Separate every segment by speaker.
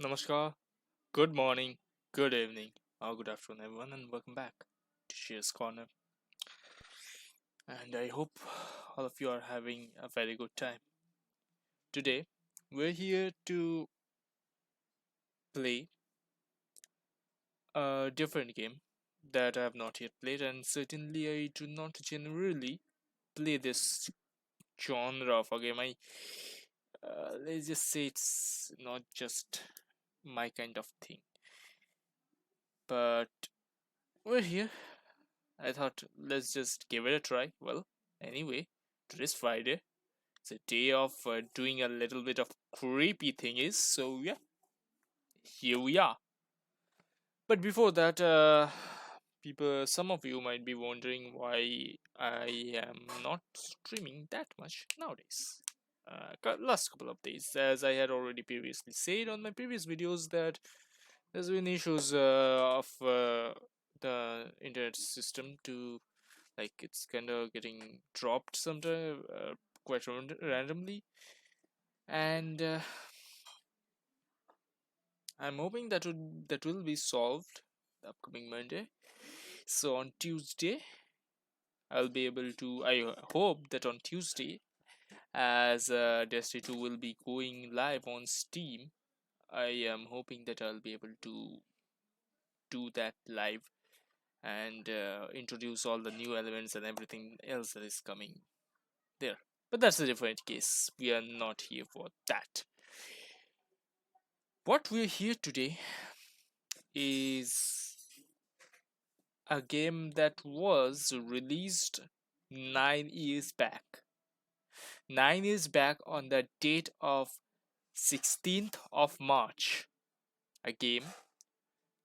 Speaker 1: Namaskar, good morning, good evening, or good afternoon, everyone, and welcome back to Shears Corner. And I hope all of you are having a very good time. Today, we're here to play a different game that I have not yet played, and certainly I do not generally play this genre of a game. Let's just say it's not just my kind of thing, but we're here. I thought let's just give it a try. Well, anyway, today's Friday. It's a day of doing a little bit of creepy thingies. So yeah, here we are. But before that, some of you might be wondering why I am not streaming that much nowadays. Last couple of days, as I had already previously said on my previous videos, that there's been issues of the internet system to like it's kind of getting dropped sometime quite randomly, and I'm hoping that will be solved the upcoming Monday. So on Tuesday I'll be able to, I hope that on Tuesday, as Destiny 2 will be going live on Steam, I am hoping that I'll be able to do that live and introduce all the new elements and everything else that is coming there. But that's a different case. We are not here for that. What we're here today is a game that was released 9 years back. 9 years back on the date of 16th of March. A game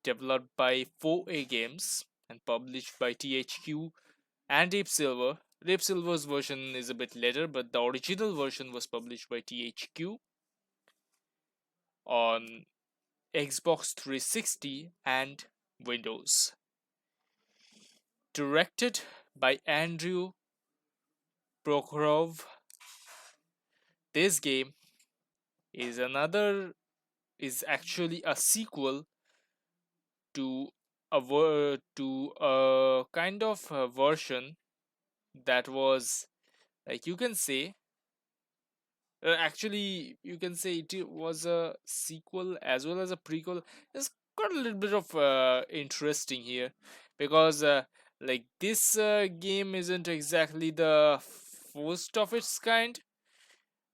Speaker 1: developed by 4A Games and published by THQ and Deep Silver. Deep Silver's version is a bit later, but the original version was published by THQ on Xbox 360 and Windows. Directed by Andrew Prokhorov, this game is another is actually a sequel to a kind of a version that was, like, you can say, actually you can say it was a sequel as well as a prequel. It's got a little bit of interesting here because like this game isn't exactly the first of its kind,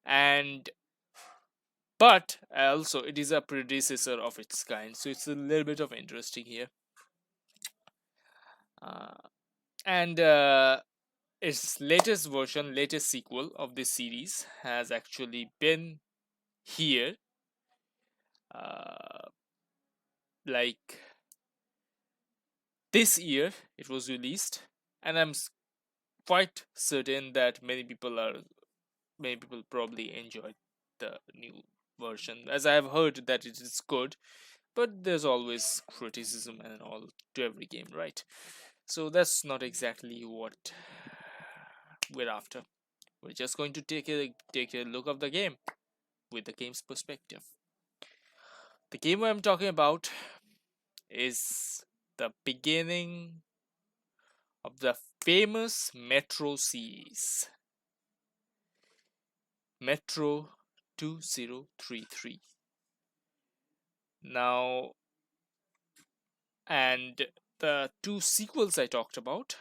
Speaker 1: and but also it is a predecessor of its kind, so it's a little bit of interesting here. uh, and its latest version, latest sequel of this series has actually been here, uh, like this year it was released, and quite certain that many people probably enjoyed the new version, as I have heard that it is good, but there's always criticism and all to every game, right? So that's not exactly what we're after. We're just going to take a look of the game with the game's perspective. The game I'm talking about is the beginning of the famous Metro series, Metro 2033. Now, and the two sequels I talked about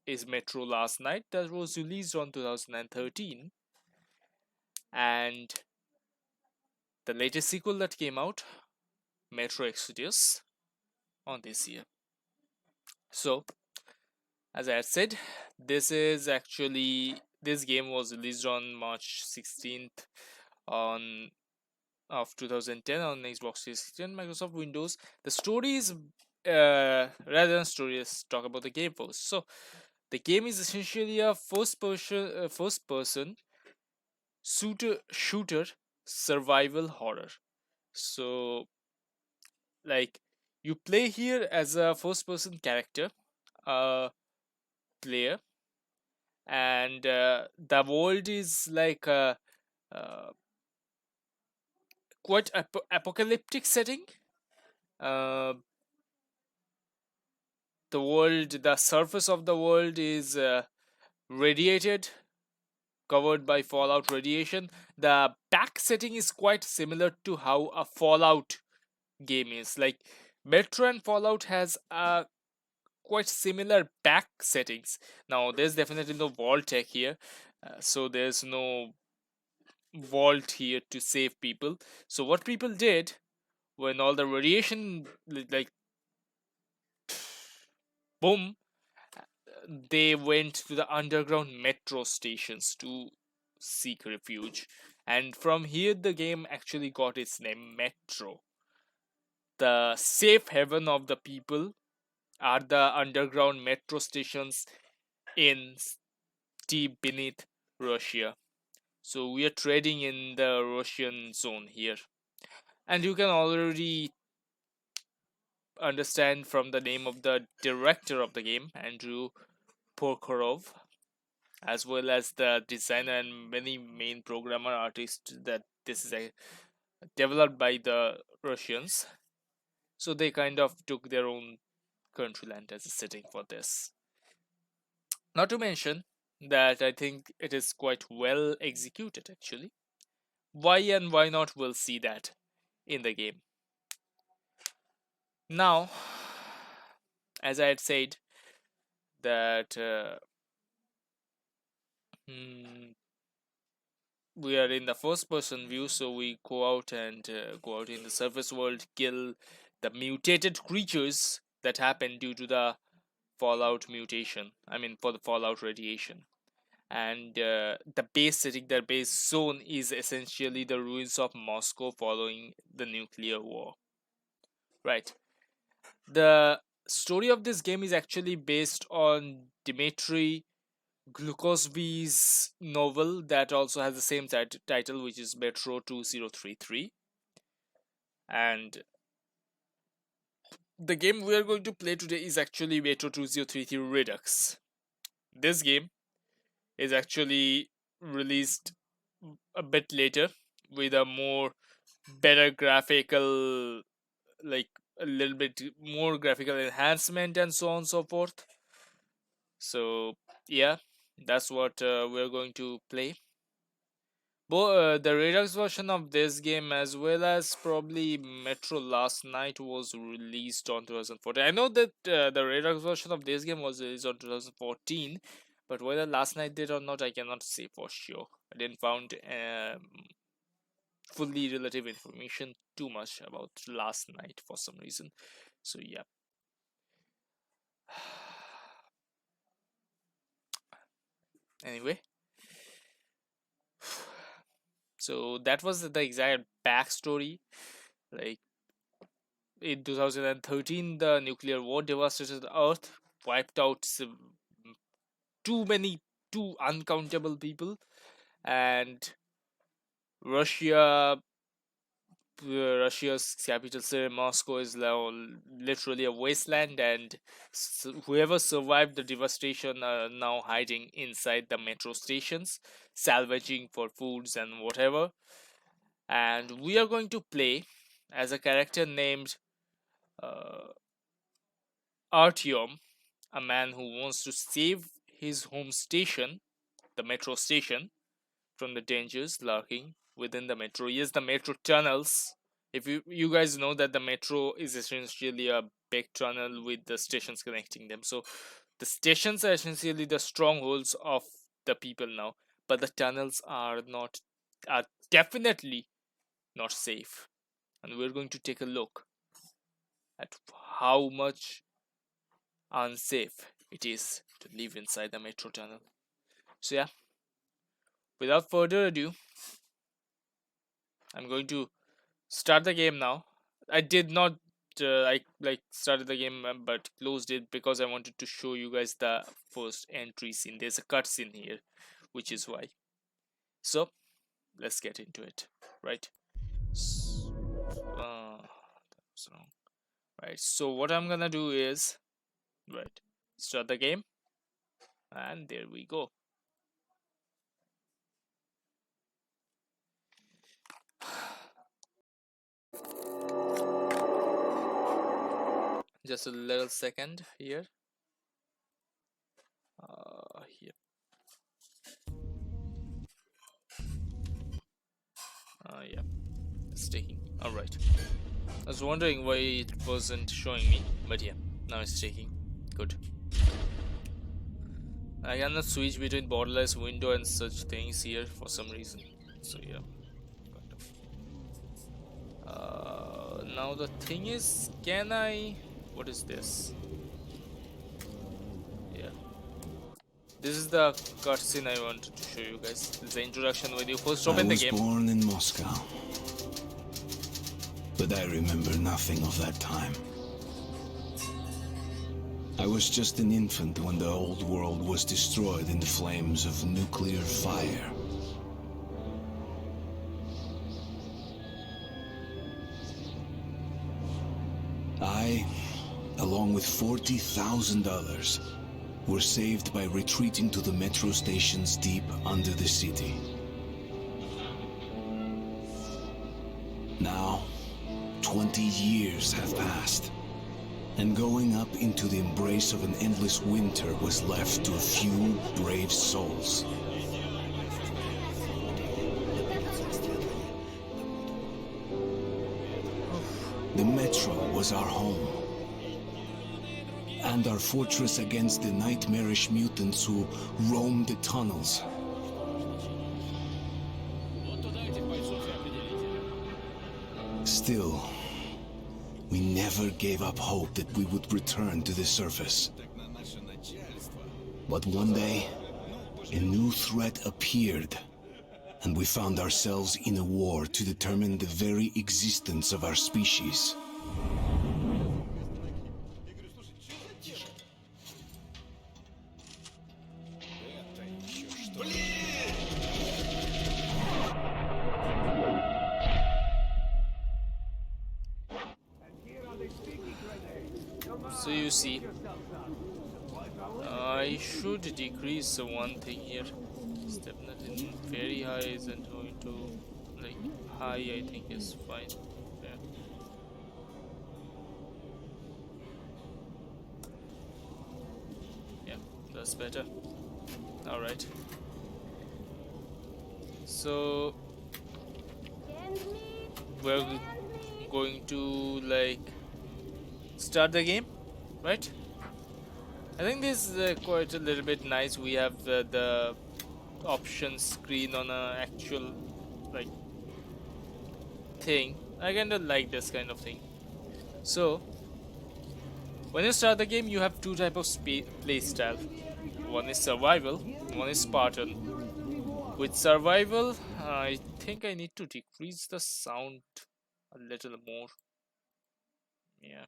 Speaker 1: is Metro Last Night, that was released on 2013, and the latest sequel that came out, Metro Exodus, on this year. So, as I had said, this game was released on March 16th on of 2010 on Xbox 360 and Microsoft Windows. The story is rather than story, let's talk about the game first. So, the game is essentially a first person shooter survival horror. So, like, you play here as a first person character, a player, and the world is like uh, quite apocalyptic setting. Uh, the surface of the world is radiated, covered by fallout radiation. The back setting is quite similar to how a Fallout game is. Like Metro and Fallout has a quite similar back settings. Now there's definitely no vault tech here, so there's no vault here to save people. So what people did when all the radiation like boom, they went to the underground metro stations to seek refuge, and from here the game actually got its name, Metro. The safe haven of the people are the underground metro stations in deep beneath Russia. So we are trading in the Russian zone here. And you can already understand from the name of the director of the game, Andrew Prokhorov, as well as the designer and many main programmer artists, that this is developed by the Russians. So they kind of took their own countryland as a setting for this. Not to mention that I think it is quite well executed actually. Why and why not, we'll see that in the game. Now, as I had said, that hmm, we are in the first person view, so we go out and go out in the surface world, kill the mutated creatures that happen due to the fallout mutation, I mean for the fallout radiation. And the base setting, their base zone, is essentially the ruins of Moscow following the nuclear war, right? The story of this game is actually based on Dmitry Glukozvy's novel that also has the same title, which is Metro 2033. And the game we are going to play today is actually Metro 2033 Redux. This game is actually released a bit later with a more better graphical, like a little bit more graphical enhancement and so on and so forth. So yeah, that's what we're going to play. The Redux version of this game, as well as probably Metro Last Night, was released on 2014. I know that the Redux version of this game was released on 2014, but whether Last Night did or not, I cannot say for sure. I didn't found fully relative information too much about Last Night for some reason. So yeah. Anyway, so that was the exact backstory. Like in 2013, the nuclear war devastated the Earth, wiped out too many, too uncountable people, and Russia. Russia's capital city, Moscow, is now literally a wasteland, and whoever survived the devastation are now hiding inside the metro stations, salvaging for foods and whatever. And we are going to play as a character named uh, Artyom, a man who wants to save his home station, the metro station, from the dangers lurking within the metro. Yes, the metro tunnels. If you guys know that the metro is essentially a big tunnel with the stations connecting them. So the stations are essentially the strongholds of the people now, but the tunnels are definitely not safe. And we're going to take a look at how much unsafe it is to live inside the metro tunnel. So yeah, without further ado, I'm going to start the game now. I did not I like started the game but closed it because I wanted to show you guys the first entry scene. There's a cutscene here, which is why. So let's get into it. Right. That was wrong. Right. So what I'm gonna do is right, start the game, and there we go. Just a little second here. Here. Yeah, it's taking. All right. I was wondering why it wasn't showing me, but yeah, now it's taking. Good. I cannot switch between borderless window and such things here for some reason. So yeah, kind of. Now the thing is, can I? What is this? Yeah, this is the cutscene I wanted to show you guys. This is the introduction when you first
Speaker 2: I
Speaker 1: open the
Speaker 2: was
Speaker 1: game.
Speaker 2: born in Moscow, but I remember nothing of that time. I was just an infant when the old world was destroyed in the flames of nuclear fire. I, along with 40,000 others, were saved by retreating to the metro stations deep under the city. Now, 20 years have passed, and going up into the embrace of an endless winter was left to a few brave souls. The metro was our home, and our fortress against the nightmarish mutants who roamed the tunnels. Still, we never gave up hope that we would return to the surface. But one day, a new threat appeared, and we found ourselves in a war to determine the very existence of our species.
Speaker 1: So you see, I should decrease the one thing here. It's definitely very high isn't going to, like, high I think is fine. Yeah. Yeah, that's better. Alright. So we're going to, like, start the game, right? I think this is quite a little bit nice. We have the options screen on a actual, like, thing. I kind of like this kind of thing. So when you start the game, you have two type of play style. One is survival, one is Spartan. With survival, I think I need to decrease the sound a little more. Yeah,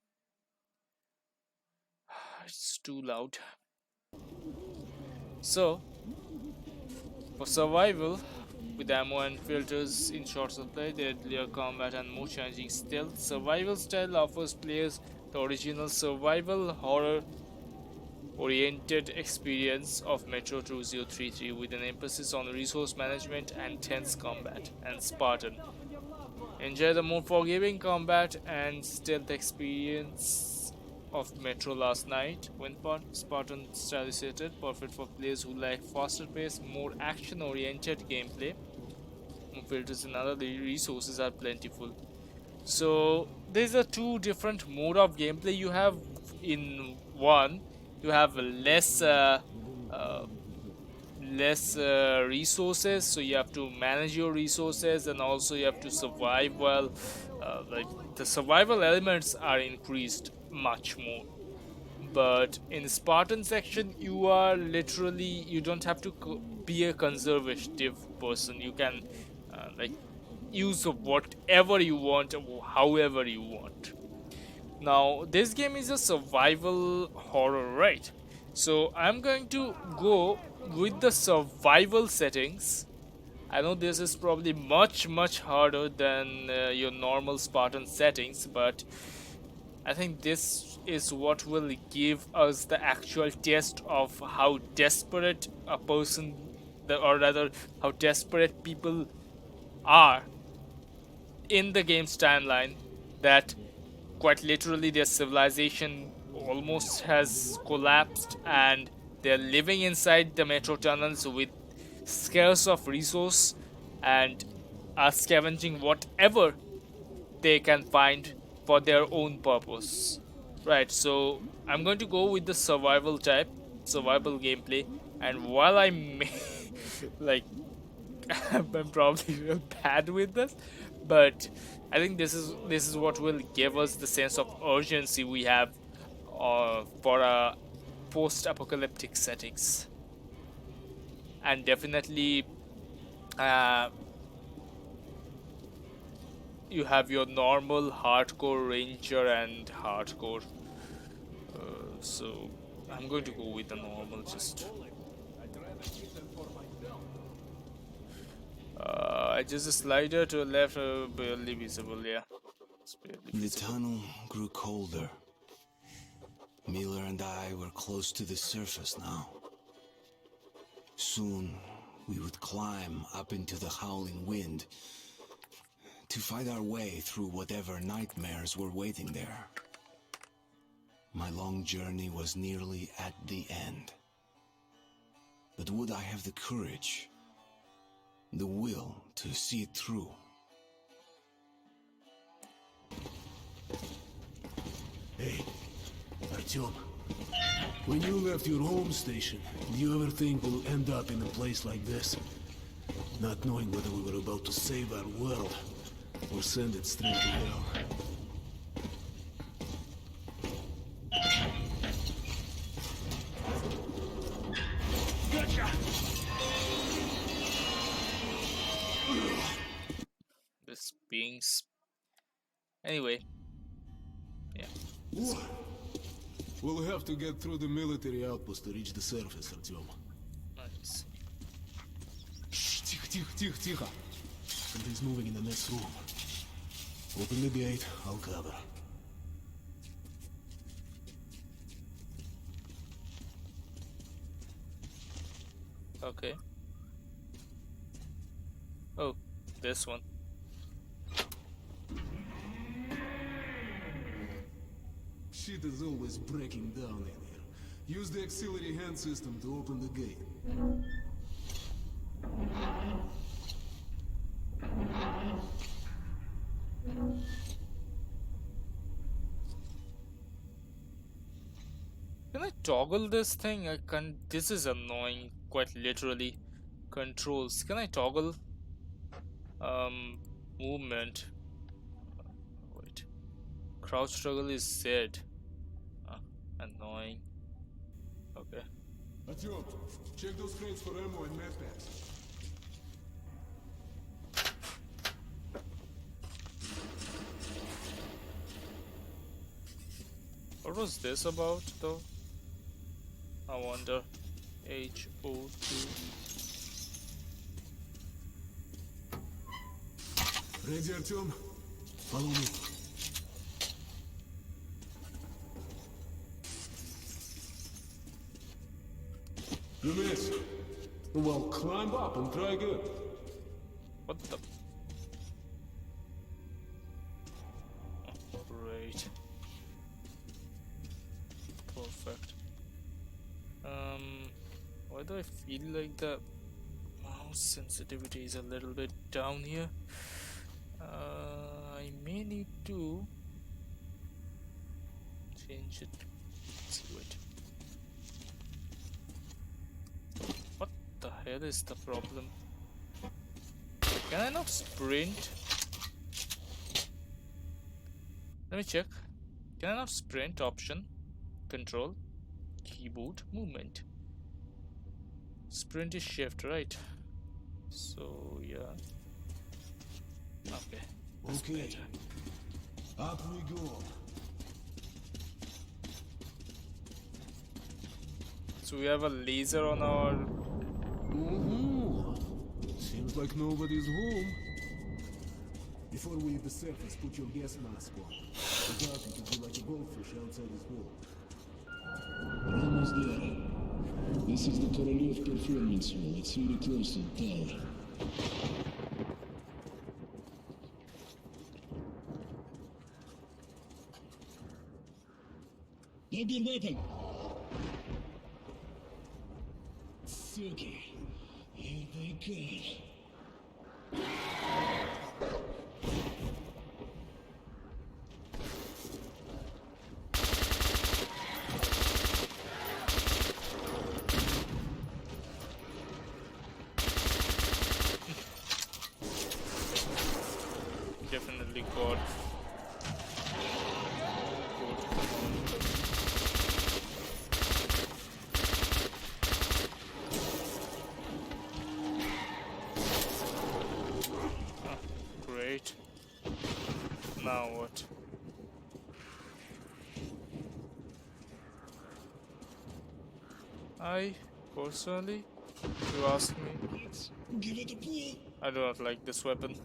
Speaker 1: it's too loud. So for survival, with ammo and filters in short supply, deadlier combat and more challenging stealth, survival style offers players the original survival horror oriented experience of Metro 2033 with an emphasis on resource management and tense combat. And Spartan, enjoy the more forgiving combat and stealth experience of Metro Last Night. When Spartan style is seated, perfect for players who like faster paced, more action oriented gameplay. Filters and other resources are plentiful. So there's a two different mode of gameplay you have. In one, you have uh, less resources, so you have to manage your resources, and also you have to survive well. Like, the survival elements are increased much more. But in Spartan section, you are literally, you don't have to be a conservative person. You can like, use whatever you want, however you want. Now this game is a survival horror, right? So I'm going to go with the survival settings. I know this is probably much harder than your normal Spartan settings, but I think this is what will give us the actual test of how desperate a person, or rather how desperate people are in the game's timeline that quite literally their civilization almost has collapsed and they're living inside the metro tunnels with scarce of resource and are scavenging whatever they can find for their own purpose. Right, so I'm going to go with the survival gameplay, and while I may like I'm probably real bad with this, but I think this is what will give us the sense of urgency we have for a post-apocalyptic settings, and definitely uh, you have your normal hardcore ranger and hardcore. So I'm going to go with the normal. Just a slider to the left, barely visible. Yeah, it's barely
Speaker 2: The
Speaker 1: visible.
Speaker 2: tunnel grew colder. Miller and I were close to the surface now. Soon, we would climb up into the howling wind to fight our way through whatever nightmares were waiting there. My long journey was nearly at the end. But would I have the courage, the will to see it through?
Speaker 3: Hey, Artyom. When you left your home station, did you ever think we'll end up in a place like this? Not knowing whether we were about to save our world or send it straight to hell.
Speaker 1: This beings. Anyway, yeah.
Speaker 3: We'll have to get through the military outpost to reach the surface, Artyom.
Speaker 1: Nice.
Speaker 3: Shh, тихо. Something's moving in the next room. Open the gate, I'll cover.
Speaker 1: Okay. Oh, this one.
Speaker 3: Shit is always breaking down in here. Use the auxiliary hand system to open the gate.
Speaker 1: Can I toggle this thing? I can't. This is annoying. Quite literally. Controls. Can I toggle? Movement. Wait. Crouch toggle is Z. Annoying. Okay.
Speaker 3: Artyom, check those crates for ammo and medpacks.
Speaker 1: What was this about, though? I wonder. HO2.
Speaker 3: Ready, Artyom? Follow me. You missed. Well, climb up and try again.
Speaker 1: What the? Oh, great. Perfect. Why do I feel like the mouse sensitivity is a little bit down here? I may need to change it. Let's wait. What the hell is the problem? Can I not sprint? Let me check. Can I not sprint? Option, control, keyboard, movement. Sprint is shift, right? So yeah. Okay. That's
Speaker 3: Okay.
Speaker 1: better.
Speaker 3: Up we go.
Speaker 1: So we have a laser on our.
Speaker 3: Seems like nobody's home. Before we hit the surface, put your gas mask on. Without it, you'll be like a goldfish outside this wall.
Speaker 4: We're almost there. This is the Korolev performance hall. It's really close to the tower. Hold your weapon. Suki. Here they come.
Speaker 1: Definitely got great. Now what? I personally, you ask me,
Speaker 4: Let's give it a pull.
Speaker 1: I do not like this weapon.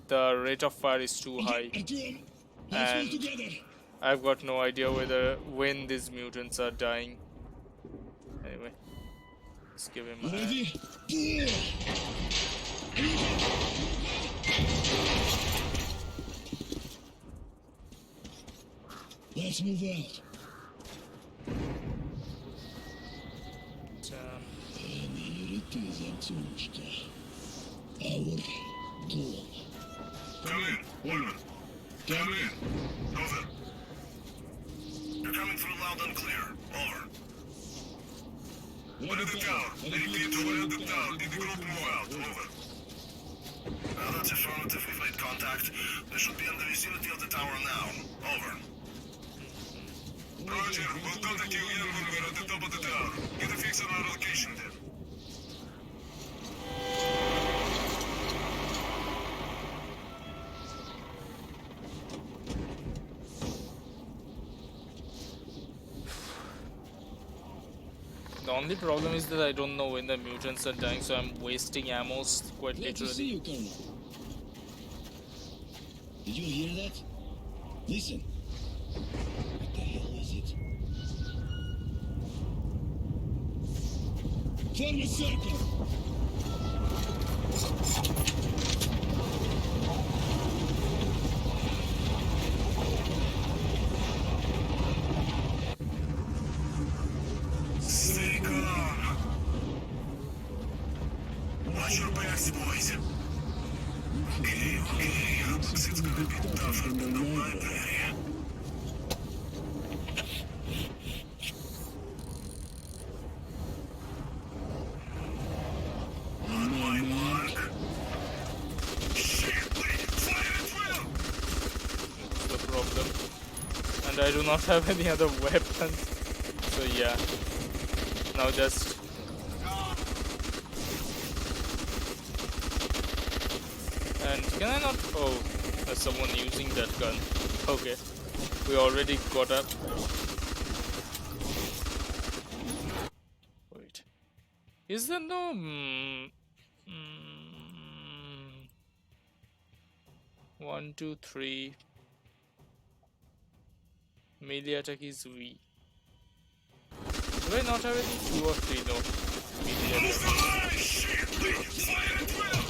Speaker 1: The rate of fire is too high,
Speaker 4: Artyom, let's move
Speaker 1: and
Speaker 4: together.
Speaker 1: I've got no idea when these mutants are dying. Anyway, let's give him a hand.
Speaker 4: Ready? Pull. Let's move out.
Speaker 1: Damn.
Speaker 4: And here it is, Артемушка. Our goal.
Speaker 5: Come in, Woodman.
Speaker 4: Come in.
Speaker 5: Over. You're coming through loud and clear. Over. We're at the tower. I repeat, we're at the tower. Did the group move out? Over. That's affirmative. We've made contact. They should be in the vicinity of the tower now. Over. Roger. We'll contact you again when we're at the top of the tower. Get a fix on our location then.
Speaker 1: The only problem is that I don't know when the mutants are dying, so I'm wasting ammo quite
Speaker 4: Glad to see
Speaker 1: literally.
Speaker 4: you, Colonel. Did you hear that? Listen. What the hell is it? Form a circle!
Speaker 5: Stay calm. Watch your backs, boys. Okay. Looks it's gonna be tougher than the library. On my mark. Shit, wait, fire at will!
Speaker 1: That's the problem. And I do not have any other weapons. So yeah. Now just and can I not? Oh, there's someone using that gun. Okay, we already got up. Wait, is there no? One, two, three. Melee attack is V. Do I not have any 2 or 3? No. Melee attack.
Speaker 5: Ah, shit, wait, fire at will!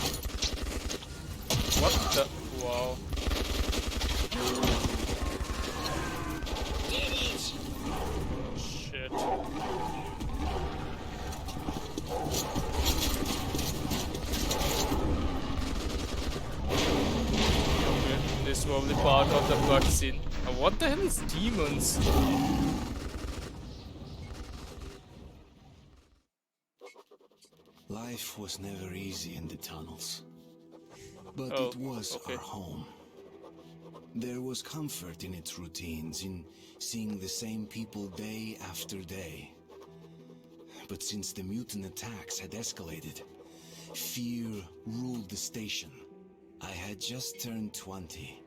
Speaker 1: What the? Wow. Shit. Okay, this is probably part of the cutscene. What the hell is demons?
Speaker 2: Life was never easy in the tunnels. But
Speaker 1: Oh,
Speaker 2: it was
Speaker 1: okay.
Speaker 2: our home. There was comfort in its routines, in seeing the same people day after day. But since the mutant attacks had escalated, fear ruled the station. I had just turned 20,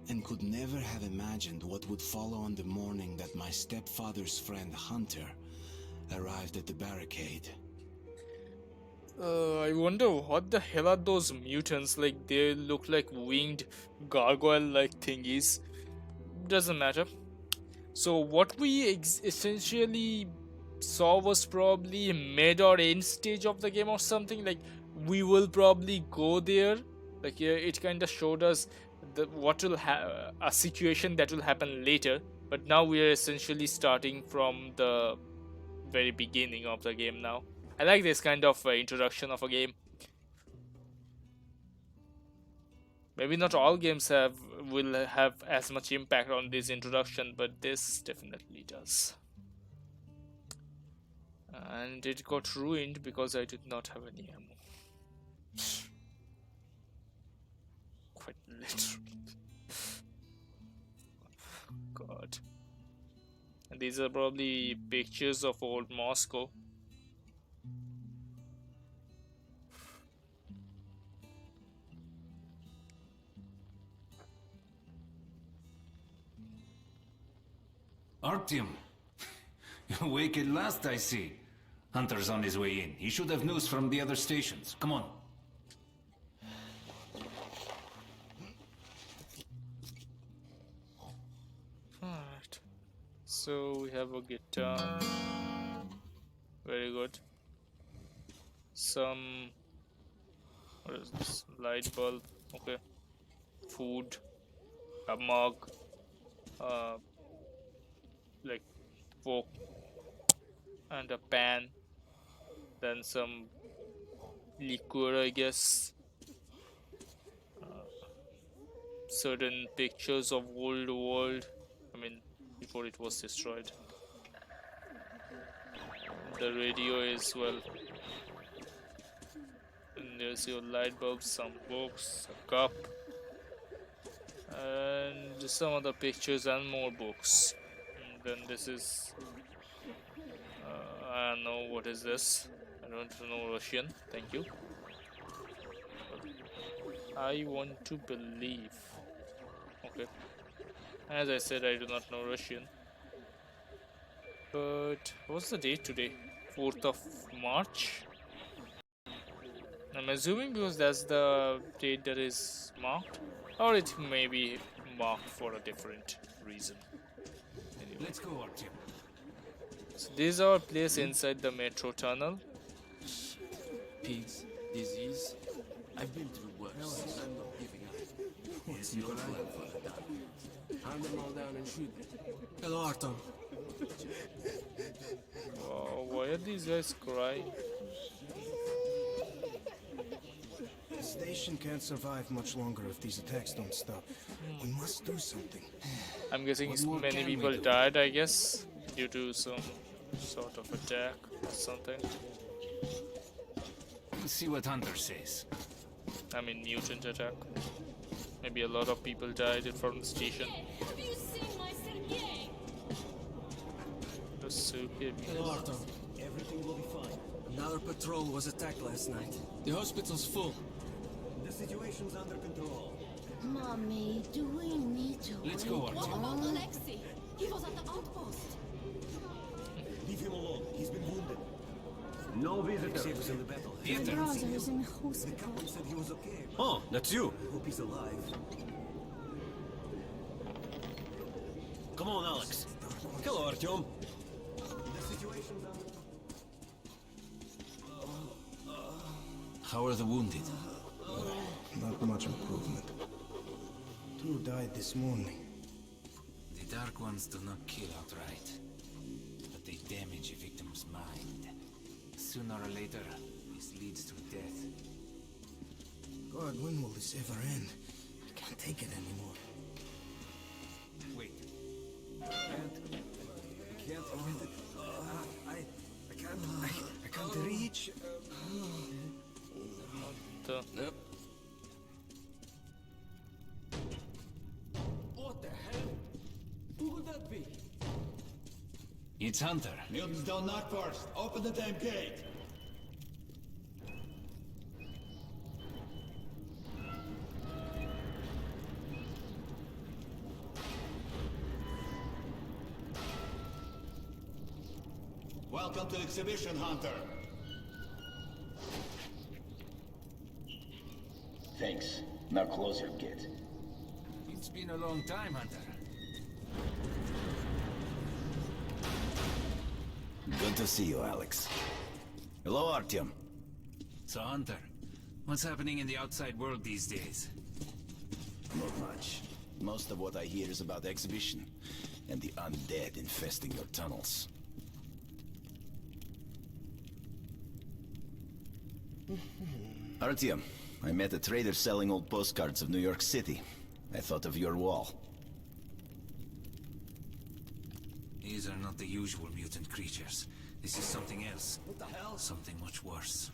Speaker 2: and could never have imagined what would follow on the morning that my stepfather's friend Hunter arrived at the barricade.
Speaker 1: I wonder what the hell are those mutants? Like, they look like winged gargoyle-like thingies. Doesn't matter. So what we essentially saw was probably mid or end stage of the game or something. Like, we will probably go there. Like, yeah, it kind of showed us what will a situation that will happen later. But now we are essentially starting from the very beginning of the game now. I like this kind of introduction of a game. Maybe not all games will have as much impact on this introduction, but this definitely does. And it got ruined because I did not have any ammo. Quite literally. God. And these are probably pictures of old Moscow.
Speaker 6: Artyom, you're awake at last, I see. Hunter's on his way in. He should have news from the other stations. Come on.
Speaker 1: Alright. So we have a guitar. Very good. Some... what is this? Light bulb. Okay. Food. A mug. Like fork and a pan, then some liquor, I guess. Certain pictures of old world, I mean before it was destroyed. The radio is, well, and there's your light bulb, some books, a cup, and some other pictures and more books. Then this is I don't know what is this. I don't know Russian. Thank you. But I want to believe. Okay. As I said, I do not know Russian. But what's the date today? 4th of March? I'm assuming because that's the date that is marked, or it may be marked for a different reason.
Speaker 6: Let's go, Artyom.
Speaker 1: So this is our place inside the metro tunnel.
Speaker 7: Pigs, disease. I've been through worse. I'm not giving up. What's your plan for the done? Hunt them all down and shoot them. Hello, Artyom.
Speaker 1: Wow, why are these guys crying?
Speaker 8: The station can't survive much longer if these attacks don't stop. We must do something.
Speaker 1: I'm guessing
Speaker 2: What more
Speaker 1: many
Speaker 2: can we
Speaker 1: people
Speaker 2: do?
Speaker 1: died, I guess, due to some sort of attack or something.
Speaker 6: Let's see what Hunter says.
Speaker 1: I mean, mutant attack. Maybe a lot of people died from the station.
Speaker 9: Have you seen my Sergei?
Speaker 1: The super
Speaker 7: Hello, Artyom.
Speaker 8: Everything will be fine.
Speaker 7: Another patrol was attacked last night. The hospital's full.
Speaker 8: The situation's under control.
Speaker 9: Mommy, do we need to
Speaker 6: Let's
Speaker 9: wait?
Speaker 6: go,
Speaker 9: What
Speaker 6: Artyom.
Speaker 9: about Alexei? He was at the outpost.
Speaker 8: Leave him alone. He's been wounded. No visitors. He was in the battle.
Speaker 9: My brother is in
Speaker 8: The
Speaker 9: hospital.
Speaker 8: captain said he was okay.
Speaker 10: Oh, that's you.
Speaker 8: I hope he's alive.
Speaker 10: Come on, Alex. Hello, Artyom.
Speaker 8: The situation's under
Speaker 2: How are the wounded?
Speaker 8: Not much improvement. 2 died this morning.
Speaker 6: The Dark Ones do not kill outright, but they damage a victim's mind. Sooner or later, this leads to death.
Speaker 8: God, when will this ever end? I can't take it anymore.
Speaker 6: Wait.
Speaker 8: I can't reach.
Speaker 1: the...
Speaker 7: What the hell? Who could that be?
Speaker 6: It's Hunter.
Speaker 10: Mutants don't knock first. Open the damn gate. Welcome to Exhibition, Hunter.
Speaker 11: Thanks. Now close your gate.
Speaker 6: It's been a long time, Hunter.
Speaker 11: Good to see you, Alex. Hello, Artyom.
Speaker 6: So, Hunter, what's happening in the outside world these days?
Speaker 11: Not much. Most of what I hear is about the exhibition. and the undead infesting your tunnels. Artyom, I met a trader selling old postcards of New York City. I thought of your wall.
Speaker 6: These are not the usual mutant creatures. This is something else. What the hell? Something much worse.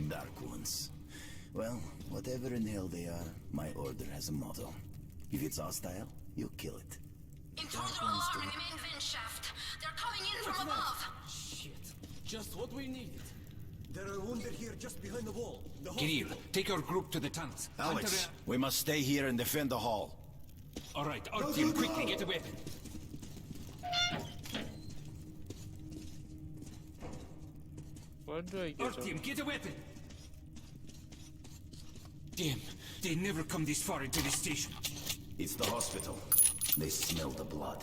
Speaker 11: Dark ones. Well, whatever in hell they are, my order has a motto. If it's hostile, you kill it.
Speaker 9: Intruder alarm in the main vent shaft. They're coming in from above.
Speaker 7: Shit. Just what we needed.
Speaker 10: There are wounded here just behind the wall. The
Speaker 6: Kirill, take your group to the tunnels.
Speaker 11: Alex, we must stay here and defend the hall.
Speaker 6: All right, Artyom, quickly get a weapon.
Speaker 1: What do I get?
Speaker 6: Artyom, get a weapon! Damn, they never come this far into the station.
Speaker 11: It's the hospital. They smell the blood.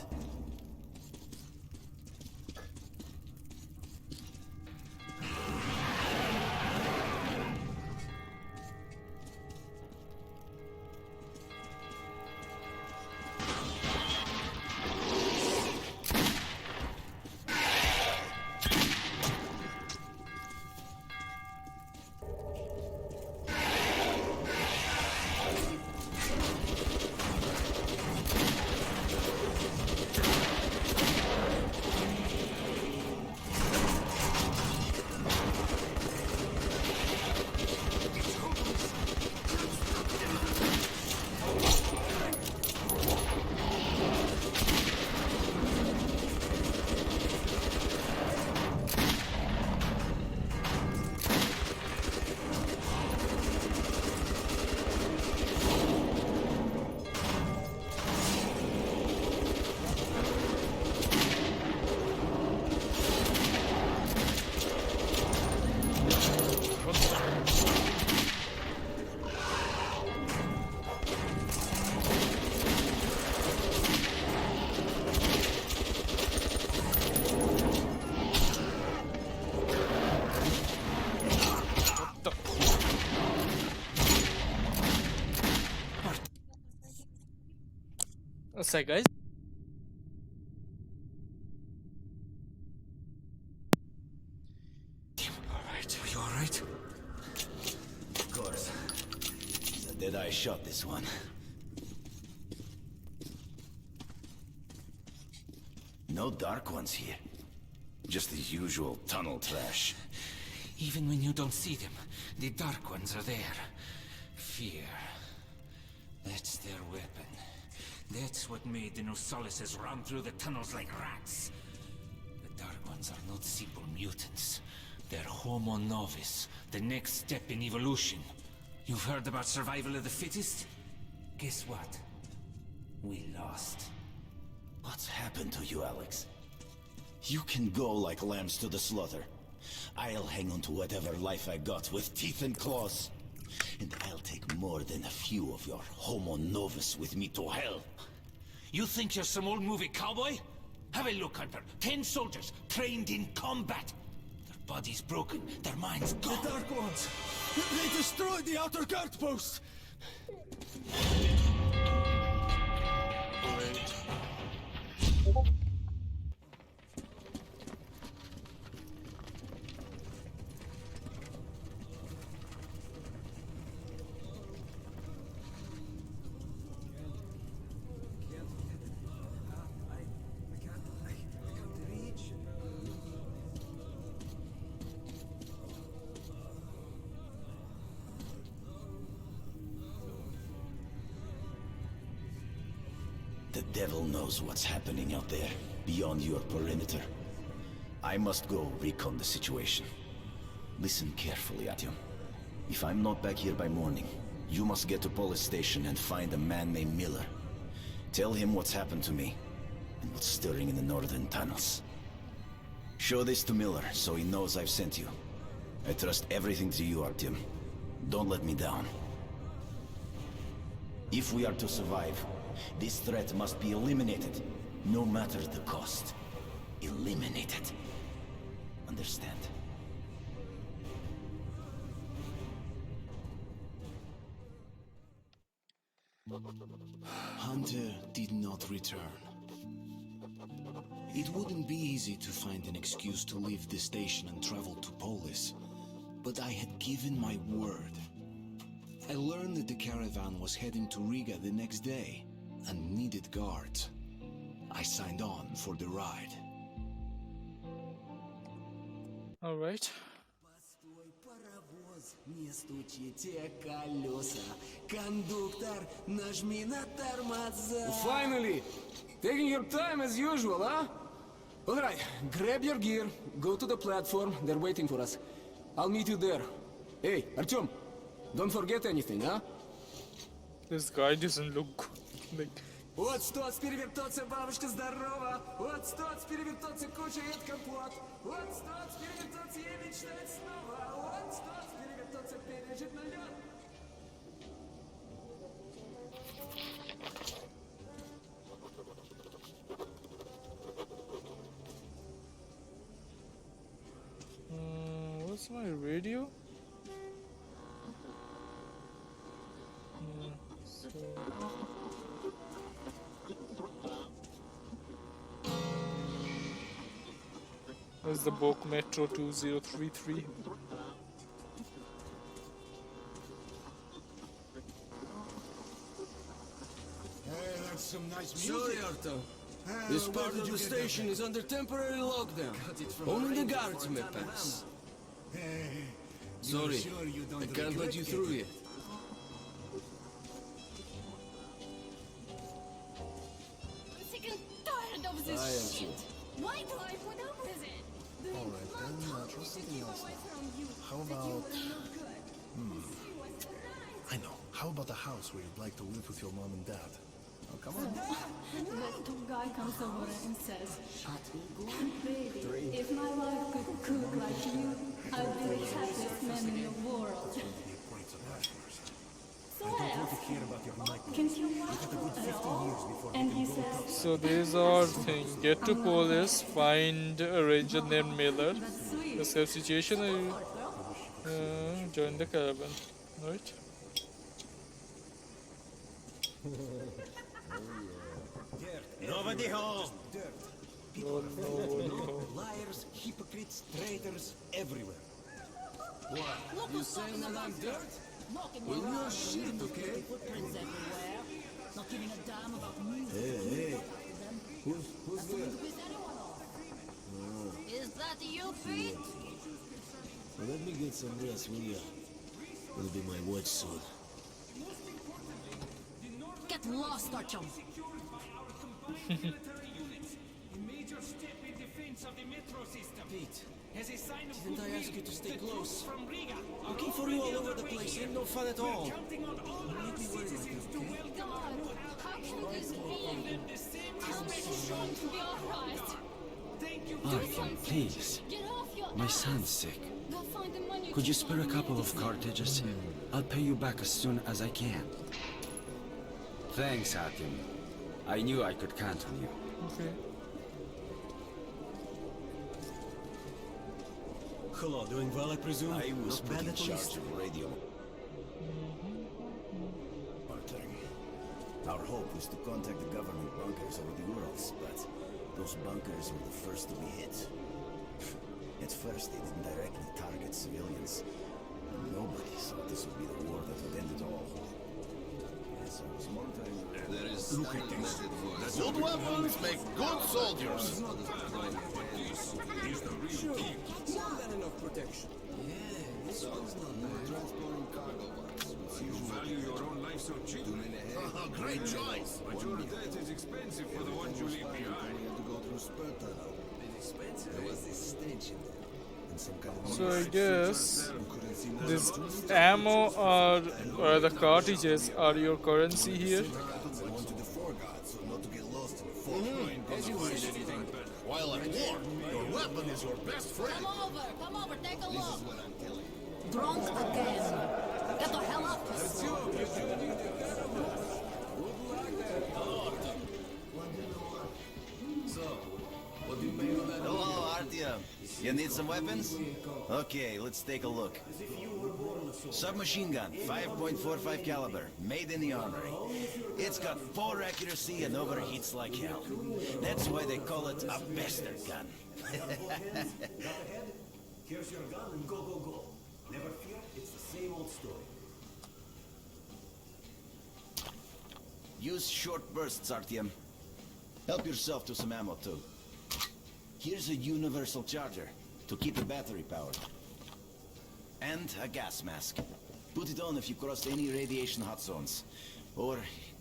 Speaker 1: What's that, guys?
Speaker 6: Alright, are you alright?
Speaker 11: Of course. It's a dead-eye shot, this one. No dark ones here. Just the usual tunnel trash.
Speaker 6: Even when you don't see them, the Dark Ones are there. Fear. That's their weapon. That's what made the Nosalises run through the tunnels like rats. The Dark Ones are not simple mutants. They're Homo Novus, the next step in evolution. You've heard about survival of the fittest? Guess what? We lost.
Speaker 11: What's happened to you, Alex? You can go like lambs to the slaughter. I'll hang on to whatever life I got with teeth and claws. And I'll take more than a few of your Homo Novus with me to hell.
Speaker 6: You think you're some old movie cowboy? Have a look, Hunter. 10 soldiers trained in combat. Their bodies broken, their minds gone.
Speaker 3: The Dark Ones! They destroyed the outer guard post!
Speaker 11: The devil knows what's happening out there, beyond your perimeter. I must go recon the situation. Listen carefully, Artyom. If I'm not back here by morning, you must get to police station and find a man named Miller. Tell him what's happened to me, and what's stirring in the northern tunnels. Show this to Miller, so he knows I've sent you. I trust everything to you, Artyom. Don't let me down. If we are to survive, this threat must be eliminated, no matter the cost. Eliminated. Understand?
Speaker 3: Hunter did not return.
Speaker 2: It wouldn't be easy to find an excuse to leave the station and travel to Polis, but I had given my word. I learned that the caravan was heading to Riga the next day and needed guards. I signed on for the ride.
Speaker 1: All right.
Speaker 3: Не стучите колеса. Кондуктор, нажми на тормоза. Finally! Taking your time as usual, huh? Alright, grab your gear, go to the platform, they're waiting for us. I'll meet you there. Hey, Artyom, don't forget anything, huh?
Speaker 1: This guy doesn't look good. Like,
Speaker 3: Вот стоц перевертоться, бабушка здорова. Вот стоц перевертоться, кушает компот. Вот стоц перевертоться и мечтать снова. Вот стоц перевертоться, пережить налет.
Speaker 1: what's my radio? There's the Bok Metro 2033.
Speaker 10: Hey, that's some nice music.
Speaker 7: Sorry, Arto. This part of the station is under temporary lockdown. Only the guards may pass.
Speaker 10: Hey,
Speaker 7: Sorry,
Speaker 10: sure you don't
Speaker 7: I can't let you through yet.
Speaker 9: I'm sick and tired of this
Speaker 7: I am
Speaker 9: shit.
Speaker 7: too.
Speaker 9: Why do I put up with it? Doing
Speaker 8: Alright,
Speaker 9: my
Speaker 8: then,
Speaker 9: talking
Speaker 8: try
Speaker 9: to
Speaker 8: something
Speaker 9: keep
Speaker 8: else
Speaker 9: away
Speaker 8: now.
Speaker 9: from you.
Speaker 8: How
Speaker 9: That you
Speaker 8: about-
Speaker 9: were no good. She was so nice.
Speaker 8: I know. How about a house where you'd like to live with your mom and dad? Oh, come on.
Speaker 12: The top guy comes over and says, baby, if my wife could cook like you, I'd be the happiest man in the world. So I asked him, can't you watch at all? And he says,
Speaker 1: So these are things. Get to Polis, find a ranger named Miller. The safe situation, join the caravan. Right?
Speaker 10: Nobody home.
Speaker 1: Nobody home.
Speaker 10: Liars, hypocrites, traitors, everywhere.
Speaker 7: What? You saying that I'm dirt?
Speaker 12: well,
Speaker 7: no shit, okay?
Speaker 12: footprints everywhere. Not giving a damn about music.
Speaker 10: Hey.
Speaker 7: Who's there?
Speaker 9: Is that you, Pete?
Speaker 10: Well, let me get some rest, will ya? It'll be my watch soon.
Speaker 9: Get lost, Artyom.
Speaker 6: Major step in defense of the metro system.
Speaker 7: Pete,
Speaker 6: As a sign of
Speaker 7: didn't I ask you to stay close?
Speaker 6: from Riga.
Speaker 7: Looking for you all over the place ain't no fun at all.
Speaker 6: Counting on all our citizens to welcome
Speaker 12: God, how can this be?
Speaker 6: the same
Speaker 12: How many should be alright?
Speaker 6: Thank you.
Speaker 11: Artyom, please.
Speaker 12: Get off your
Speaker 11: My
Speaker 12: ass.
Speaker 11: son's sick.
Speaker 12: Go find the money
Speaker 11: Could
Speaker 12: to
Speaker 11: you spare a
Speaker 12: buy
Speaker 11: couple of
Speaker 12: medicine.
Speaker 11: cartridges? I'll pay you back as soon as I can. Thanks, Artyom. I knew I could count on you.
Speaker 1: Okay.
Speaker 10: Hello, doing well, I presume?
Speaker 11: I was
Speaker 10: Not
Speaker 11: put
Speaker 10: bad
Speaker 11: in
Speaker 10: at
Speaker 11: charge
Speaker 10: least.
Speaker 11: of radio monitoring. Our hope was to contact the government bunkers over the worlds, but those bunkers were the first to be hit. At first, they didn't directly target civilians. And nobody thought this would be the war that would end it all. Yes, I was monitoring.
Speaker 5: Look at this. Good weapons make good soldiers.
Speaker 7: Sure, more than enough protection.
Speaker 11: Yeah, this one's not bad. Transporting cargo boxes.
Speaker 5: You value your own life so cheaply. Great choice.
Speaker 13: But your death is expensive for the ones you leave behind.
Speaker 11: We had to go through Sparta. It's expensive. There was this stench in there. And some kind of
Speaker 1: So I guess this ammo or the cartridges are your currency here.
Speaker 11: I wanted the four gods, so not to get lost in the fog.
Speaker 7: As you wish.
Speaker 5: While at war, your weapon is your best friend.
Speaker 9: Come over, take a look. Drunk again. Get the hell up.
Speaker 10: So, what do you make of that?
Speaker 11: Hello, Artyom, you need some weapons? Okay, let's take a look. Submachine gun, 5.45 caliber, made in the armory. It's got poor accuracy and overheats like hell. That's why they call it a bastard gun.
Speaker 3: Here's your gun and go, go, go. Never fear, it's the same old story.
Speaker 11: Use short bursts, Artyom. Help yourself to some ammo, too. Here's a universal charger to keep the battery powered. And a gas mask. Put it on if you cross any radiation hot zones. Or,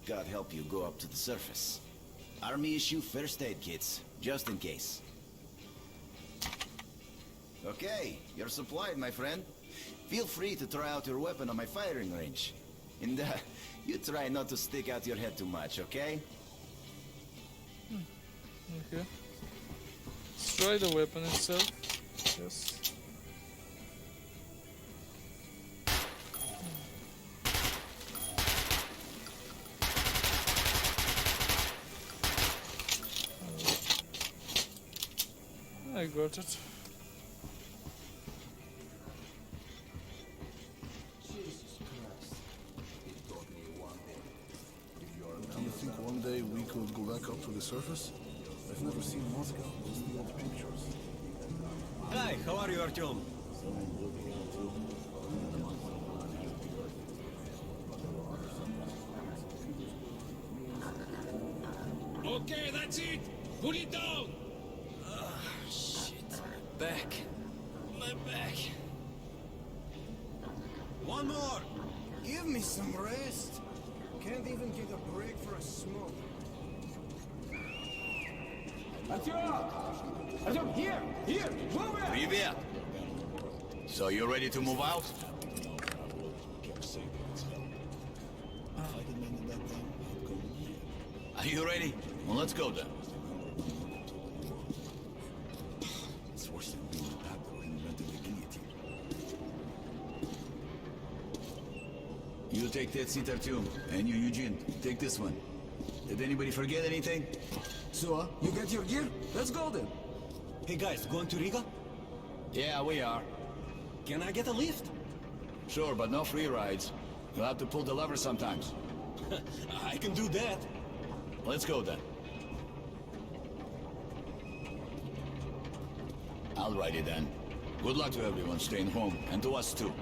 Speaker 11: God help you, go up to the surface. Army issue first aid kits, just in case. Okay, you're supplied, my friend. Feel free to try out your weapon on my firing range. And you try not to stick out your head too much, okay?
Speaker 1: Okay. Let's try the weapon itself. Yes. I got it.
Speaker 3: Do you think one day we could go back up to the surface? I've never seen Moscow, just the old pictures.
Speaker 14: Hi, how are you, Artyom?
Speaker 13: Okay, that's it! Put it down!
Speaker 14: Shit. Back. My back.
Speaker 8: One more! Give me some rest. Can't even get a break for a smoke.
Speaker 10: Artyom, here! Move it!
Speaker 11: Привет! So you ready to move out? Are you ready? Well, let's go then. It's worse than being a papa who invented the guillotine. You take that seat, Artyom, and you, Eugene, take this one. Did anybody forget anything?
Speaker 3: So, you get your gear? Let's go then.
Speaker 14: Hey guys, going to Riga?
Speaker 11: Yeah, we are.
Speaker 14: Can I get a lift?
Speaker 11: Sure, but no free rides. You'll have to pull the lever sometimes.
Speaker 14: I can do that.
Speaker 11: Let's go then. Alrighty then. Good luck to everyone staying home, and to us too.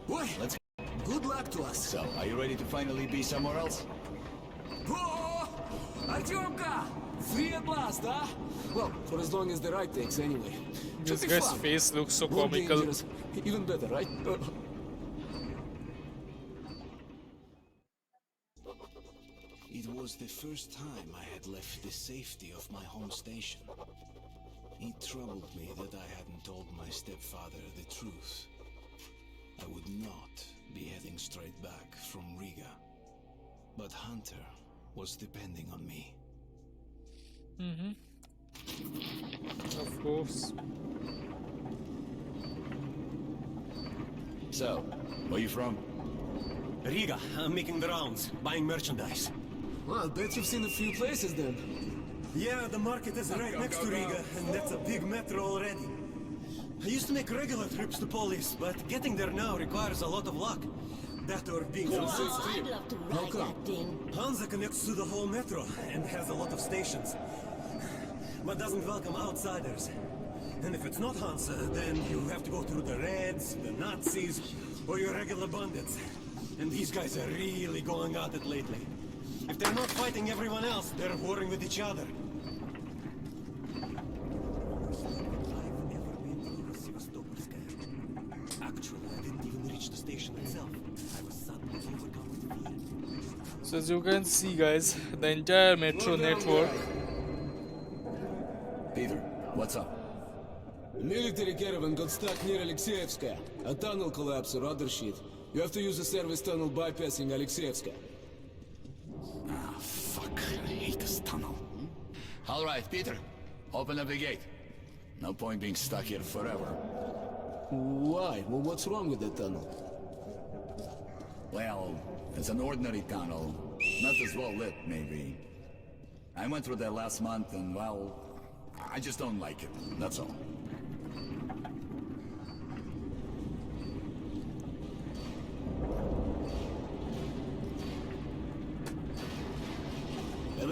Speaker 3: Boy,
Speaker 11: Let's.
Speaker 3: good luck to us.
Speaker 11: So, are you ready to finally be somewhere else?
Speaker 10: Oh! Artyomka! Free at last, huh? Well, for as long as the ride takes, anyway.
Speaker 1: This
Speaker 10: Should be
Speaker 1: guy's
Speaker 10: fun.
Speaker 1: face looks so
Speaker 10: More
Speaker 1: comical.
Speaker 10: dangerous. Even better, right?
Speaker 2: It was the first time I had left the safety of my home station. It troubled me that I hadn't told my stepfather the truth. I would not be heading straight back from Riga. But Hunter was depending on me.
Speaker 1: Of course.
Speaker 11: So, where you from?
Speaker 14: Riga, I'm making the rounds, buying merchandise.
Speaker 3: Well, I'll bet you've seen a few places then.
Speaker 14: Yeah, the market is right next to Riga, and that's a big metro already. I used to make regular trips to Polis, but getting there now requires a lot of luck. That or being from South
Speaker 9: I'd
Speaker 14: Street.
Speaker 9: love to ride that thing.
Speaker 14: Hansa connects to the whole metro and has a lot of stations, but doesn't welcome outsiders. And if it's not Hansa, then you have to go through the Reds, the Nazis, or your regular bandits. And these guys are really going at it lately. If they're not fighting everyone else, they're warring with each other. Actually, I didn't even reach the station itself. I was suddenly overcome with fear.
Speaker 1: So as you can see, guys, the entire metro network.
Speaker 11: Peter, what's up?
Speaker 10: A military caravan got stuck near Alexeyevska. A tunnel collapsed or other shit. You have to use a service tunnel bypassing Alexeyevska.
Speaker 11: Ah, fuck. I hate this tunnel. All right, Peter. Open up the gate. No point being stuck here forever.
Speaker 10: Why? Well, what's wrong with the tunnel?
Speaker 11: Well, it's an ordinary tunnel. Not as well lit, maybe. I went through that last month and, well, I just don't like it. That's all.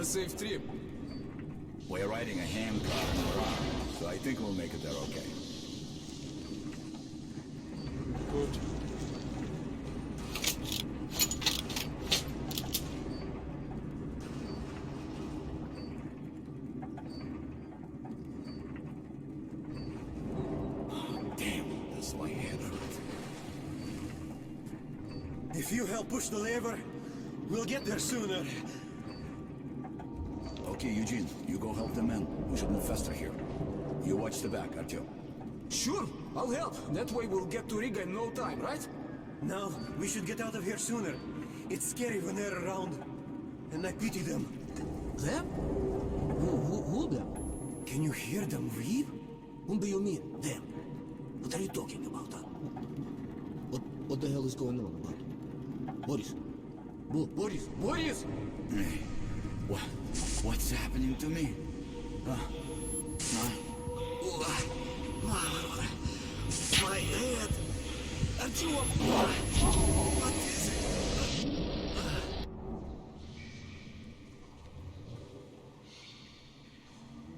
Speaker 10: a safe trip.
Speaker 11: We're riding a hand car in Iran, so I think we'll make it there okay.
Speaker 1: Good.
Speaker 11: Damn, does my head hurt.
Speaker 14: If you help push the lever, we'll get there sooner.
Speaker 11: Okay, Eugene, you go help the men. We should move faster here. You watch the back, Artyom.
Speaker 10: Sure, I'll help. That way we'll get to Riga in no time, right?
Speaker 14: Now, we should get out of here sooner. It's scary when they're around. And I pity them.
Speaker 3: Them? Who them?
Speaker 14: Can you hear them weep?
Speaker 3: Whom do you mean, them? What are you talking about, huh? What the hell is going on about? Boris? Boris? Boris!
Speaker 11: Hey, what's happening to me?
Speaker 3: My head! Artyom! What is it?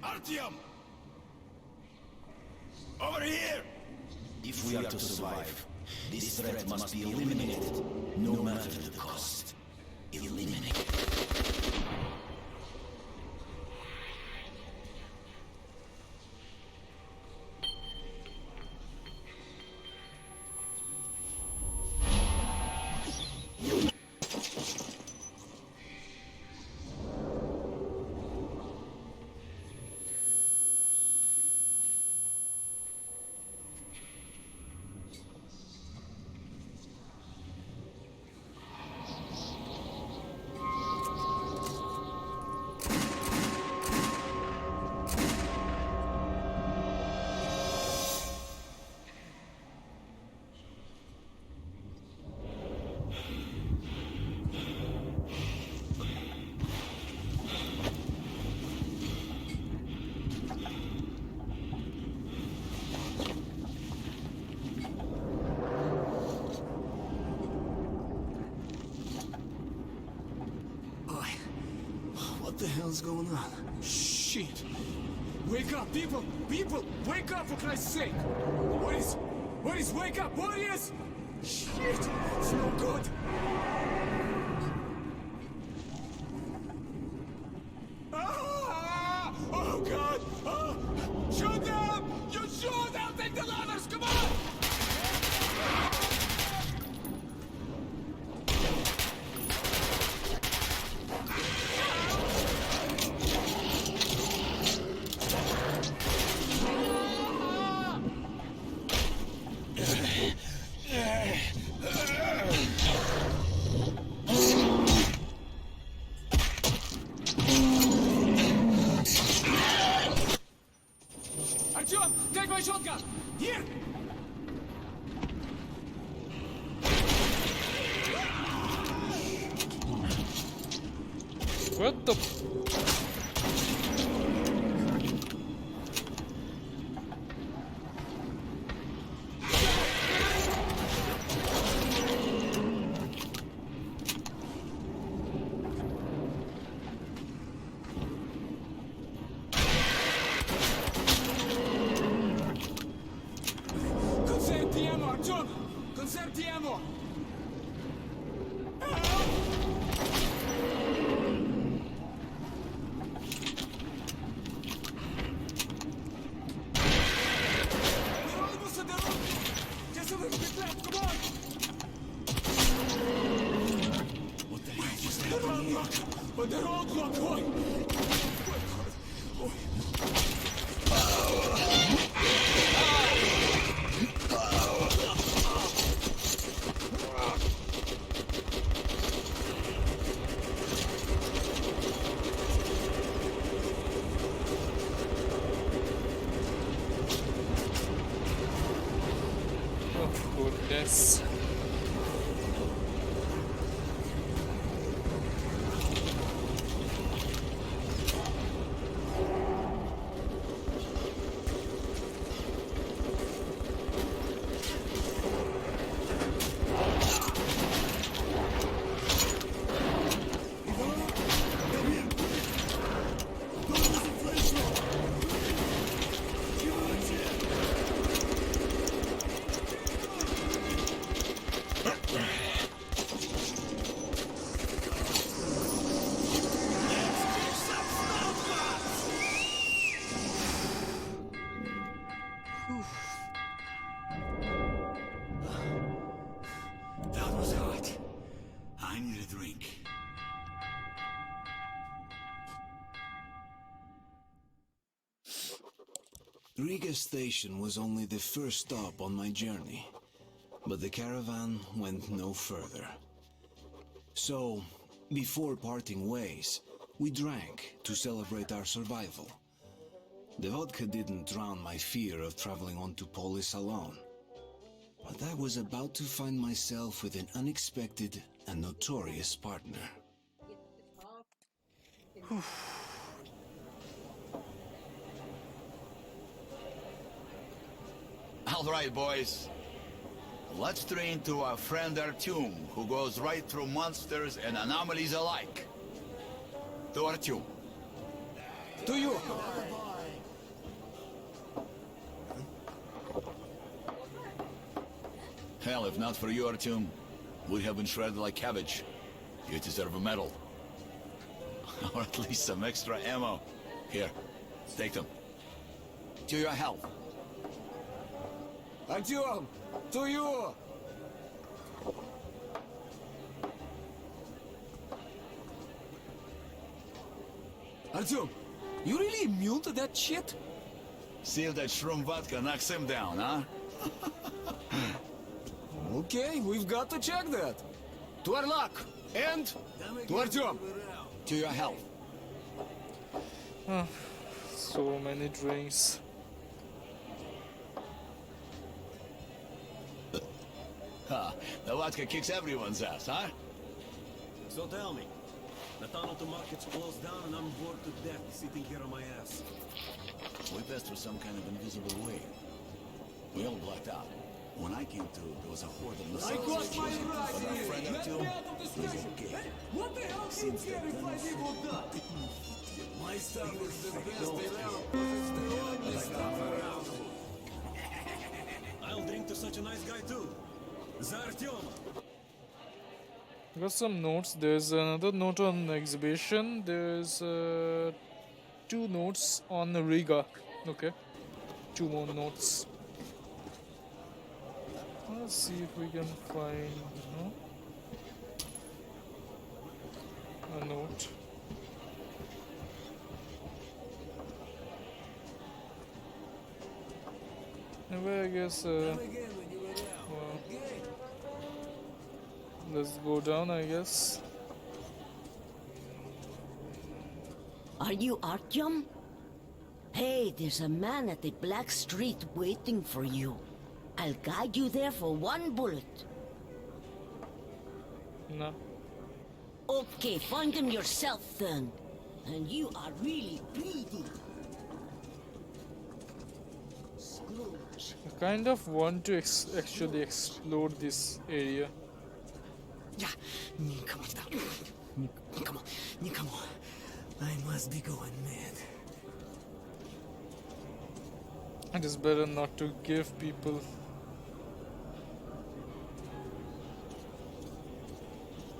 Speaker 5: Artyom! Over here!
Speaker 11: If we are to survive, this threat must be eliminated, no matter the cost. Eliminate it.
Speaker 3: What the hell's going on?
Speaker 10: Shit! Wake up, people! People! Wake up, for Christ's sake! Boris, wake up! Boris! Shit! It's no good! Ah! Oh, God! Ah! Shoot them! You shoot! I'll take the ladders! Come on! Artyom, take my shotgun! Here!
Speaker 1: What the?
Speaker 10: Conserve the ammo, Artyom! Conserve the ammo! We're almost at the road! Just a little bit left, come on!
Speaker 11: What the hell just
Speaker 10: The
Speaker 11: happened here?
Speaker 10: roadblock! The roadblock!
Speaker 1: Oh goodness.
Speaker 2: That was hot. I need a drink. Riga station was only the first stop on my journey, but the caravan went no further. So, before parting ways, we drank to celebrate our survival. The vodka didn't drown my fear of traveling on to Polis alone, but I was about to find myself with an unexpected and notorious partner.
Speaker 15: All right, boys. Let's train to our friend Artyom, who goes right through monsters and anomalies alike. To Artyom.
Speaker 10: To you!
Speaker 15: Hell, if not for you, Artyom, we'd have been shredded like cabbage. You deserve a medal. Or at least some extra ammo. Here, take them. To your health.
Speaker 10: Artyom! To you! Artyom, you really immune to that shit?
Speaker 15: See if that shroom vodka knocks him down, huh?
Speaker 10: Okay, we've got to check that. To our luck, and to Artyom.
Speaker 15: To your health.
Speaker 1: So many drinks.
Speaker 15: Ha, the vodka kicks everyone's ass, huh?
Speaker 14: So tell me, the tunnel to market's closed down and I'm bored to death sitting here on my ass.
Speaker 2: We passed through some kind of invisible way. We all blacked out. When I came to, there was a horde of
Speaker 10: I got my
Speaker 2: but our
Speaker 10: right
Speaker 2: friend
Speaker 10: here! Let
Speaker 2: Artyom
Speaker 10: me out of this
Speaker 2: was
Speaker 10: place!
Speaker 2: okay.
Speaker 10: What the hell do you care if I live or die? My stuff is the best around, but it's the only stuff around.
Speaker 14: I'll drink to such a nice guy too. За Артема!
Speaker 1: Got some notes. There's another note on the exhibition. There's 2 notes on the Riga. Okay, 2 more notes. Let's see if we can find a note. Anyway, I guess well, let's go down, I guess.
Speaker 16: Are you Artyom? Hey, there's a man at the Black Street waiting for you. I'll guide you there for 1 bullet.
Speaker 1: No.
Speaker 16: Okay, find him yourself then. And you are really greedy.
Speaker 1: I kind of want to actually explore this area.
Speaker 10: Yeah, Come on. I must be going mad.
Speaker 1: It is better not to give people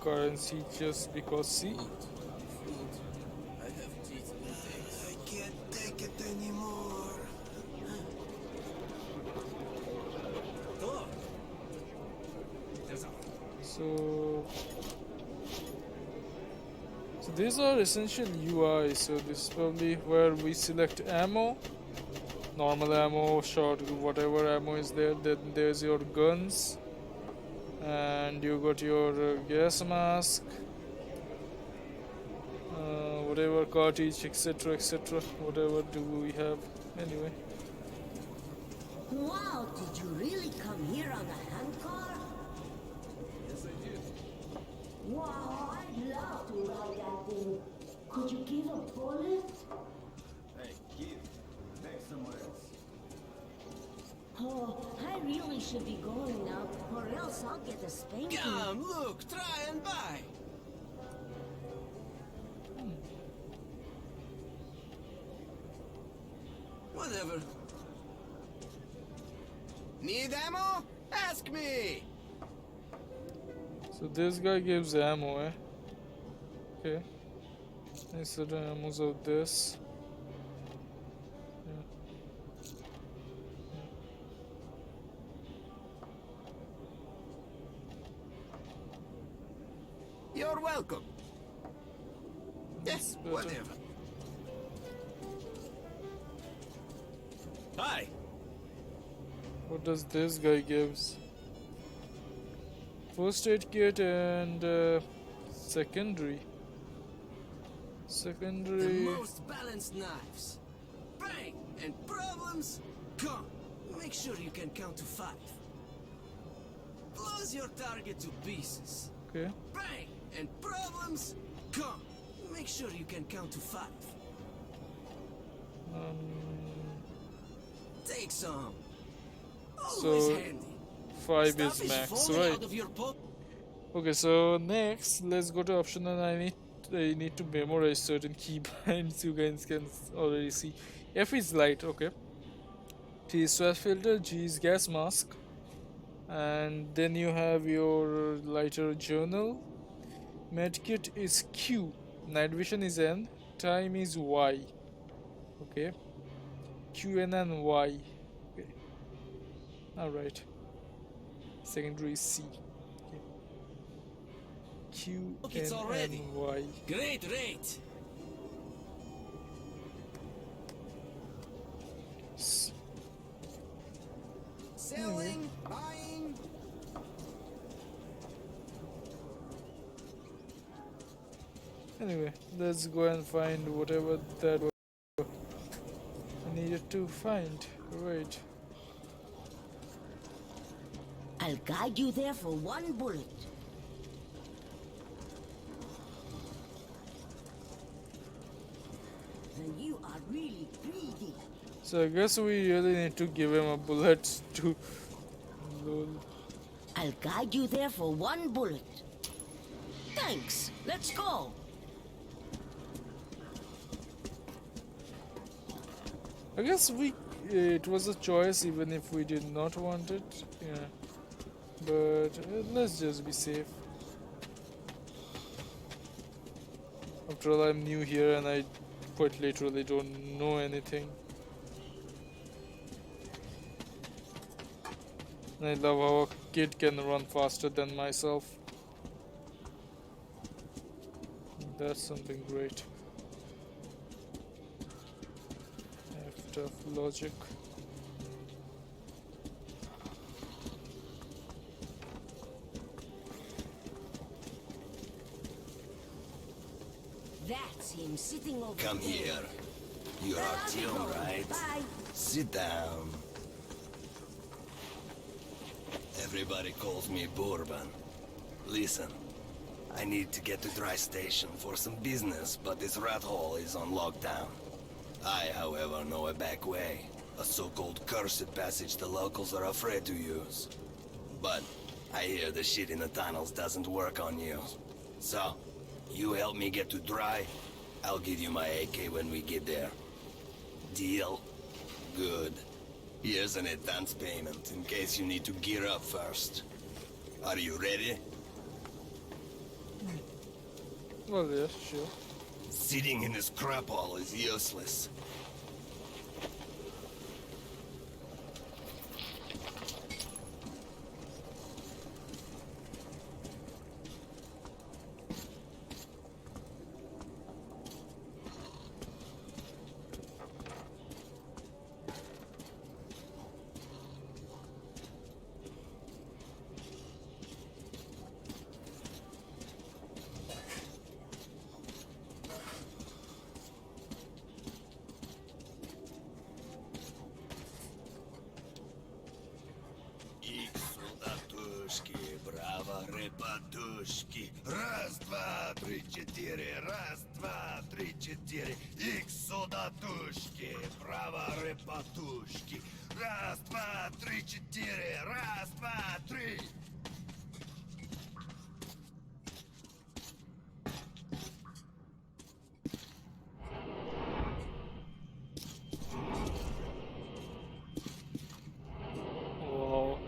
Speaker 1: currency just because see.
Speaker 8: I can't take it anymore.
Speaker 1: So these are essential UI. So this is probably where we select ammo, normal ammo, short, whatever ammo is there. Then there's your guns, and you got your gas mask, whatever cartridge, etc., etc. Whatever do we have anyway.
Speaker 16: Wow, did you really come here on a handcar?
Speaker 10: Yes, I did.
Speaker 16: Wow, I'd love to ride that thing. Could you give a bullet?
Speaker 14: Hey, give. Back somewhere else.
Speaker 16: Oh, I really should be going now, or else I'll get a spanking.
Speaker 8: Come, look, try and buy. Whatever. Need ammo? Ask me!
Speaker 1: So this guy gives ammo, eh? Okay. There's certain ammos of this. Yeah.
Speaker 14: You're welcome. Yes, whatever. Hi.
Speaker 17: What does this guy gives? First aid kit and secondary.
Speaker 14: The most balanced knives. Bang! And problems? Come. Make sure you can count to 5. Close your target to pieces.
Speaker 17: Okay.
Speaker 14: Bang! And problems? Come. Make sure you can count to 5. Take some. Always
Speaker 17: So
Speaker 14: handy.
Speaker 17: 5
Speaker 14: Stuff
Speaker 17: is max,
Speaker 14: falling
Speaker 17: right?
Speaker 14: out of your
Speaker 17: Okay, so next let's go to option, and I need to memorize certain keybinds. You guys can already see. F is light, okay. T is stress filter, G is gas mask, and then you have your lighter journal. Medkit is Q, night vision is N, time is Y. Okay, Q, N, and Y. Okay, alright. Secondary is C. Okay. Q,
Speaker 14: Look, it's
Speaker 17: N,
Speaker 14: already.
Speaker 17: and Y.
Speaker 14: Great rate. Selling, buying.
Speaker 17: Anyway, let's go and find whatever that I needed to find. Right.
Speaker 16: I'll guide you there for 1 bullet. And you are really greedy.
Speaker 17: So I guess we really need to give him a bullet to... Lol.
Speaker 16: I'll guide you there for 1 bullet. Thanks. Let's go.
Speaker 17: I guess it was a choice even if we did not want it. Yeah. But let's just be safe. After all, I'm new here and I quite literally don't know anything. And I love how a kid can run faster than myself. That's something great. F of logic.
Speaker 16: That's him sitting over
Speaker 11: Come
Speaker 16: there.
Speaker 11: here. You're Artyom, right?
Speaker 16: Bye.
Speaker 11: Sit down. Everybody calls me Bourbon. Listen, I need to get to Dry Station for some business, but this rat hole is on lockdown. I, however, know a back way. A so-called cursed passage the locals are afraid to use. But I hear the shit in the tunnels doesn't work on you. So, you help me get to Dry, I'll give you my AK when we get there. Deal? Good. Here's an advance payment in case you need to gear up first. Are you ready?
Speaker 17: Well, yeah, sure.
Speaker 11: Sitting in this crap hole is useless. Репатушки. Раз, два, три, четыре. Раз, два, три, четыре. Икс сюда тушки. Право репатушки. Раз, два, три, четыре. Раз, два, три.
Speaker 17: Wow.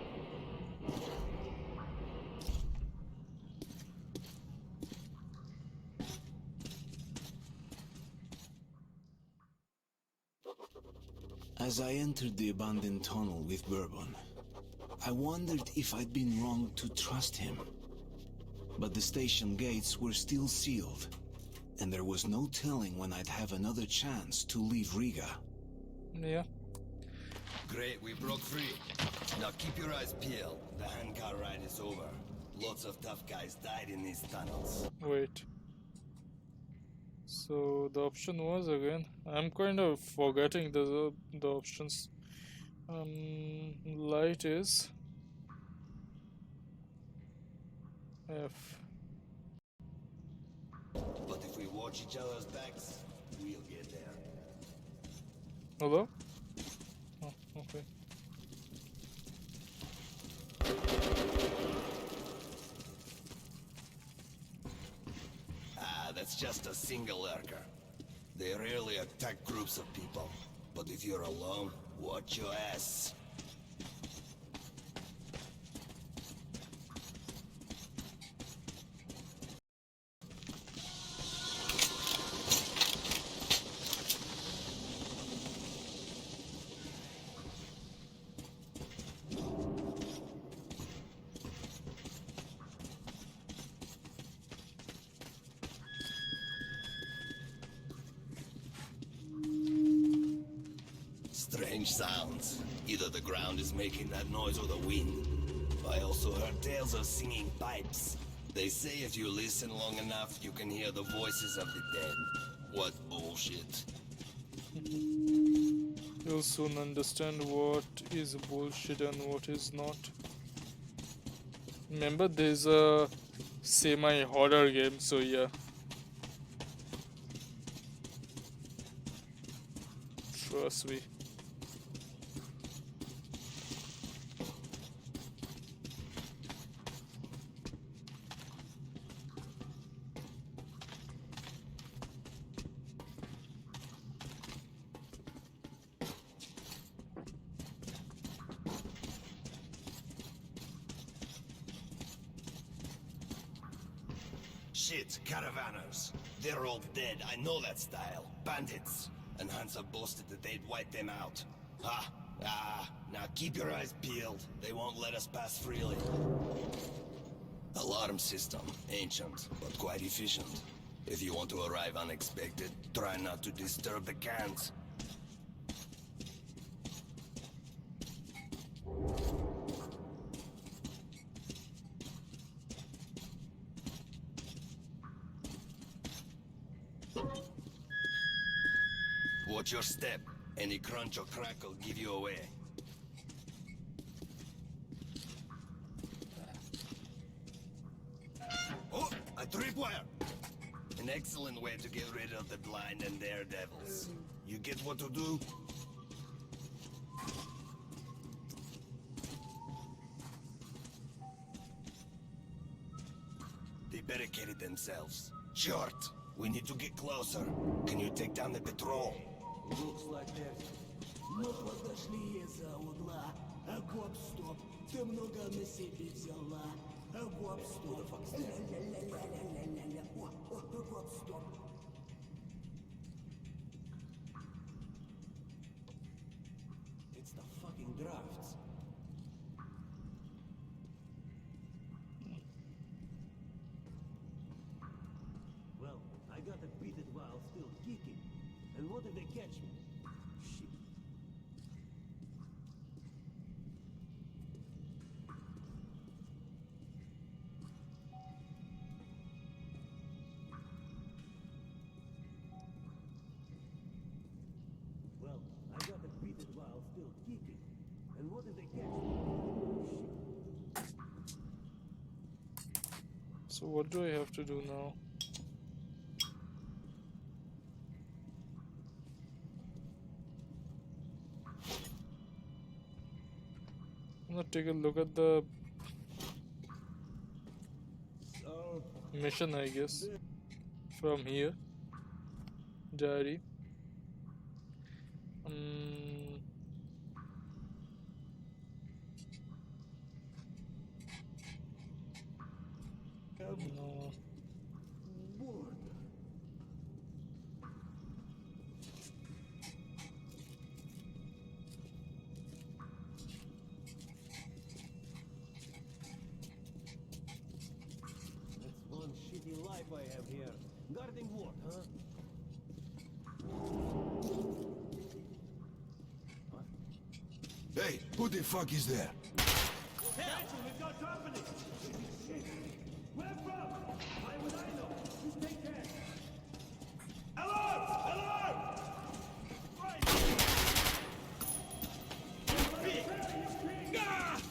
Speaker 2: As I entered the abandoned tunnel with Bourbon, I wondered if I'd been wrong to trust him. But the station gates were still sealed, and there was no telling when I'd have another chance to leave Riga.
Speaker 17: Yeah.
Speaker 18: Great, we broke free. Now keep your eyes peeled. The handcar ride is over. Lots of tough guys died in these tunnels.
Speaker 17: Wait. So the option was again. I'm kind of forgetting the options. Light is F.
Speaker 18: But if we watch each other's backs, we'll get there.
Speaker 17: Hello? Oh, okay.
Speaker 18: Ah, that's just a single lurker. They rarely attack groups of people. But if you're alone, watch your ass. Strange sounds. Either the ground is making that noise or the wind. I also heard tales of singing pipes. They say if you listen long enough, you can hear the voices of the dead. What bullshit.
Speaker 17: You'll soon understand what is bullshit and what is not. Remember, there's a semi-horror game, so yeah. Trust me.
Speaker 18: Shit, caravanners. They're all dead, I know that style. Bandits. And Hansa boasted that they'd wipe them out. Now keep your eyes peeled. They won't let us pass freely. Alarm system. Ancient, but quite efficient. If you want to arrive unexpected, try not to disturb the cans. Watch your step. Any crunch or crack will give you away. Oh, a tripwire! An excellent way to get rid of the blind and daredevils. You get what to do? They barricaded themselves. Short! We need to get closer. Can you take down the patrol?
Speaker 3: Looks like that. Мы подошли из-за угла. Гоп-стоп. Ты много на себе взяла. Гоп-стоп. Ля-ля-ля-ля-ля-ля-ля. Гоп-стоп. It's the fucking drafts. Well, I got a beat it while still kicking. And what if they catch me? Shit. Well, I got a beat it while still kicking. And what if they catch me?
Speaker 17: So what do I have to do now? I'm gonna take a look at the mission, I guess, from here. Diary. No.
Speaker 14: spreading word, huh?
Speaker 2: Hey, who the fuck is there?
Speaker 14: Attention, we've got company! Where from? Why would I know? You take care. Alarm! Alarm! Right! Ah!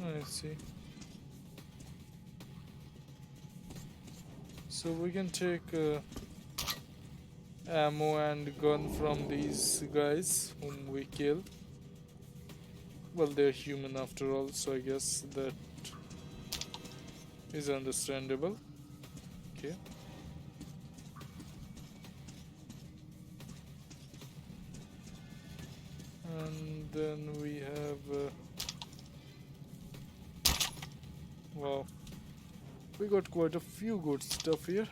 Speaker 17: I see. So we can take ammo and gun from these guys whom we kill. Well, they're human after all, so I guess that is understandable. Okay. And then we have wow, we got quite a few good stuff here.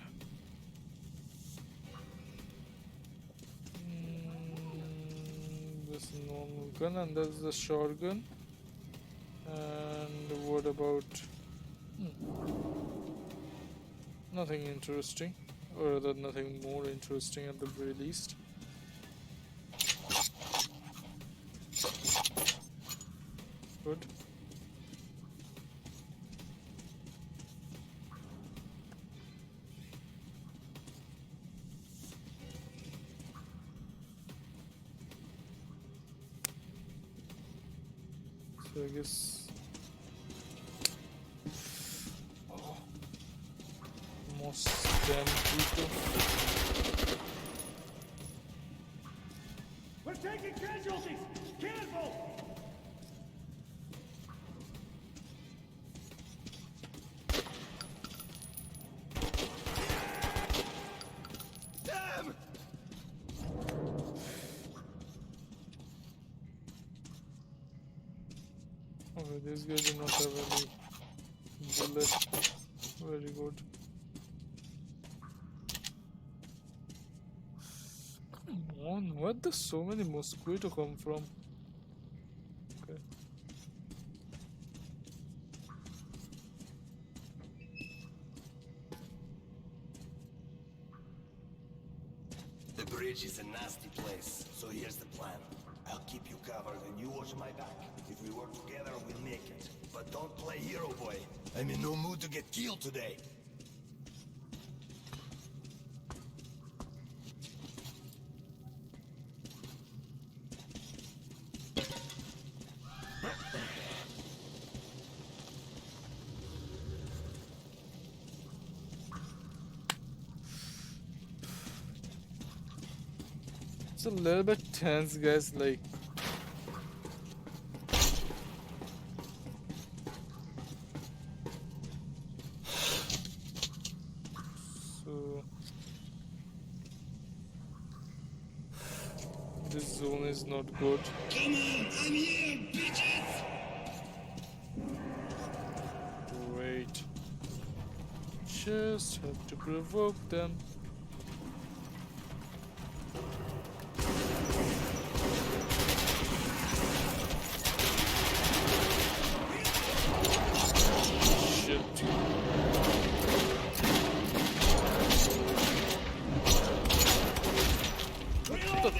Speaker 17: This normal gun, and that's the shotgun. And what about nothing interesting, or rather nothing more interesting at the very least. Good. So I guess most damn people.
Speaker 14: We're taking casualties! Careful! Damn!
Speaker 17: Okay, this guy do not have any bullet. Very good. Come on, where does so many mosquito come from? Okay.
Speaker 18: The bridge is a nasty place, so here's the plan. I'll keep you covered and you watch my back. If we work together, we'll make it. But don't play hero boy. I'm in no mood to get killed today.
Speaker 17: It's a little bit tense, guys, like so this zone is not good.
Speaker 13: Come on, I'm here, bitches!
Speaker 17: Great. Just have to provoke them. Shit. What the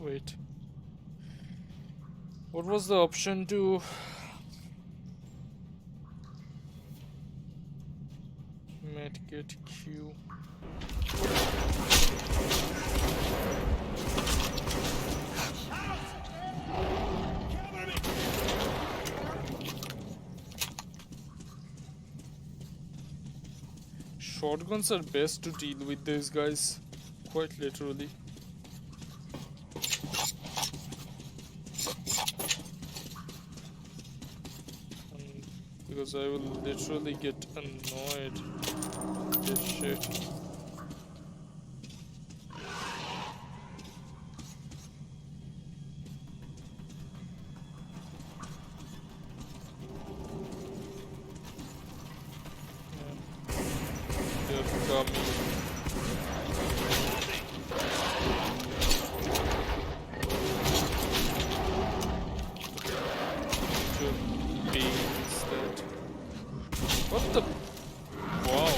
Speaker 17: Wait. What was the option to medkit Q? Shotguns are best to deal with these guys, quite literally. Because I will literally get annoyed with this shit. They're coming. What the? Wow.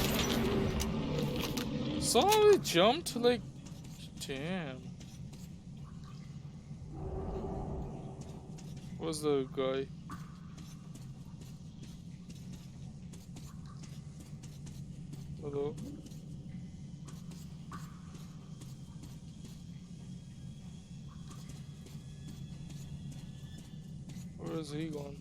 Speaker 17: Somehow it jumped like. Damn. Where's the guy? Hello? Where is he gone?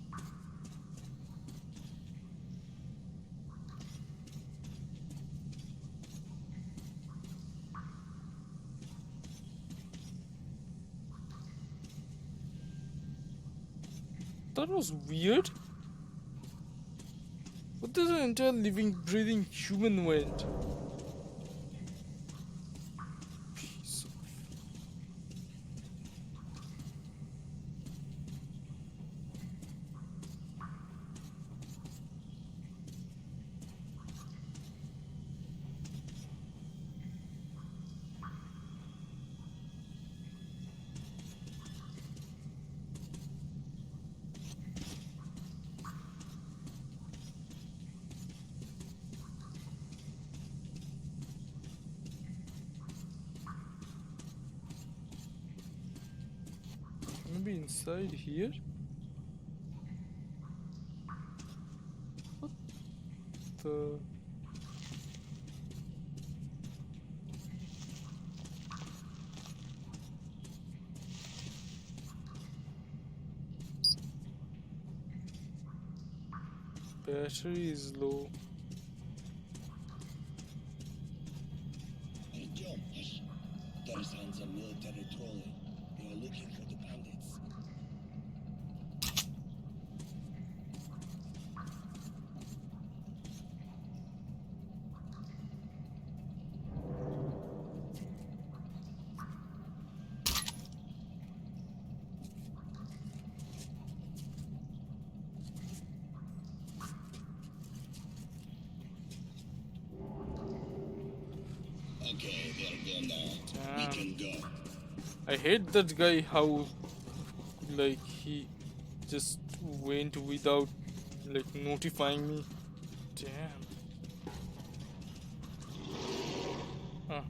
Speaker 17: That was weird. What does an entire living, breathing human went? Piece of... Maybe inside here? What the... Battery is low.
Speaker 18: Hey, John, hush. There sounds a military trolley. They are looking for the bandits. Okay, they're gone now. We can go.
Speaker 17: I hate that guy how like he just went without like notifying me. Damn. Huh.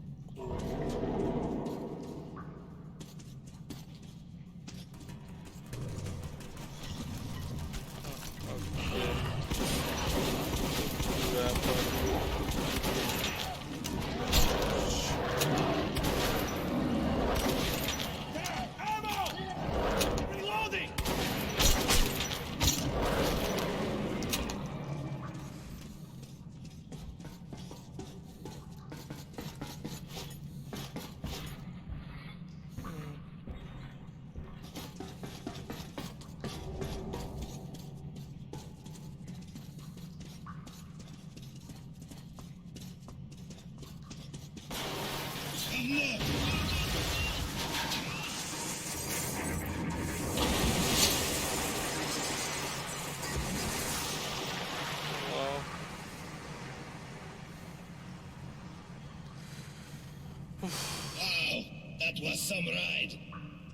Speaker 18: Wow, that was some ride.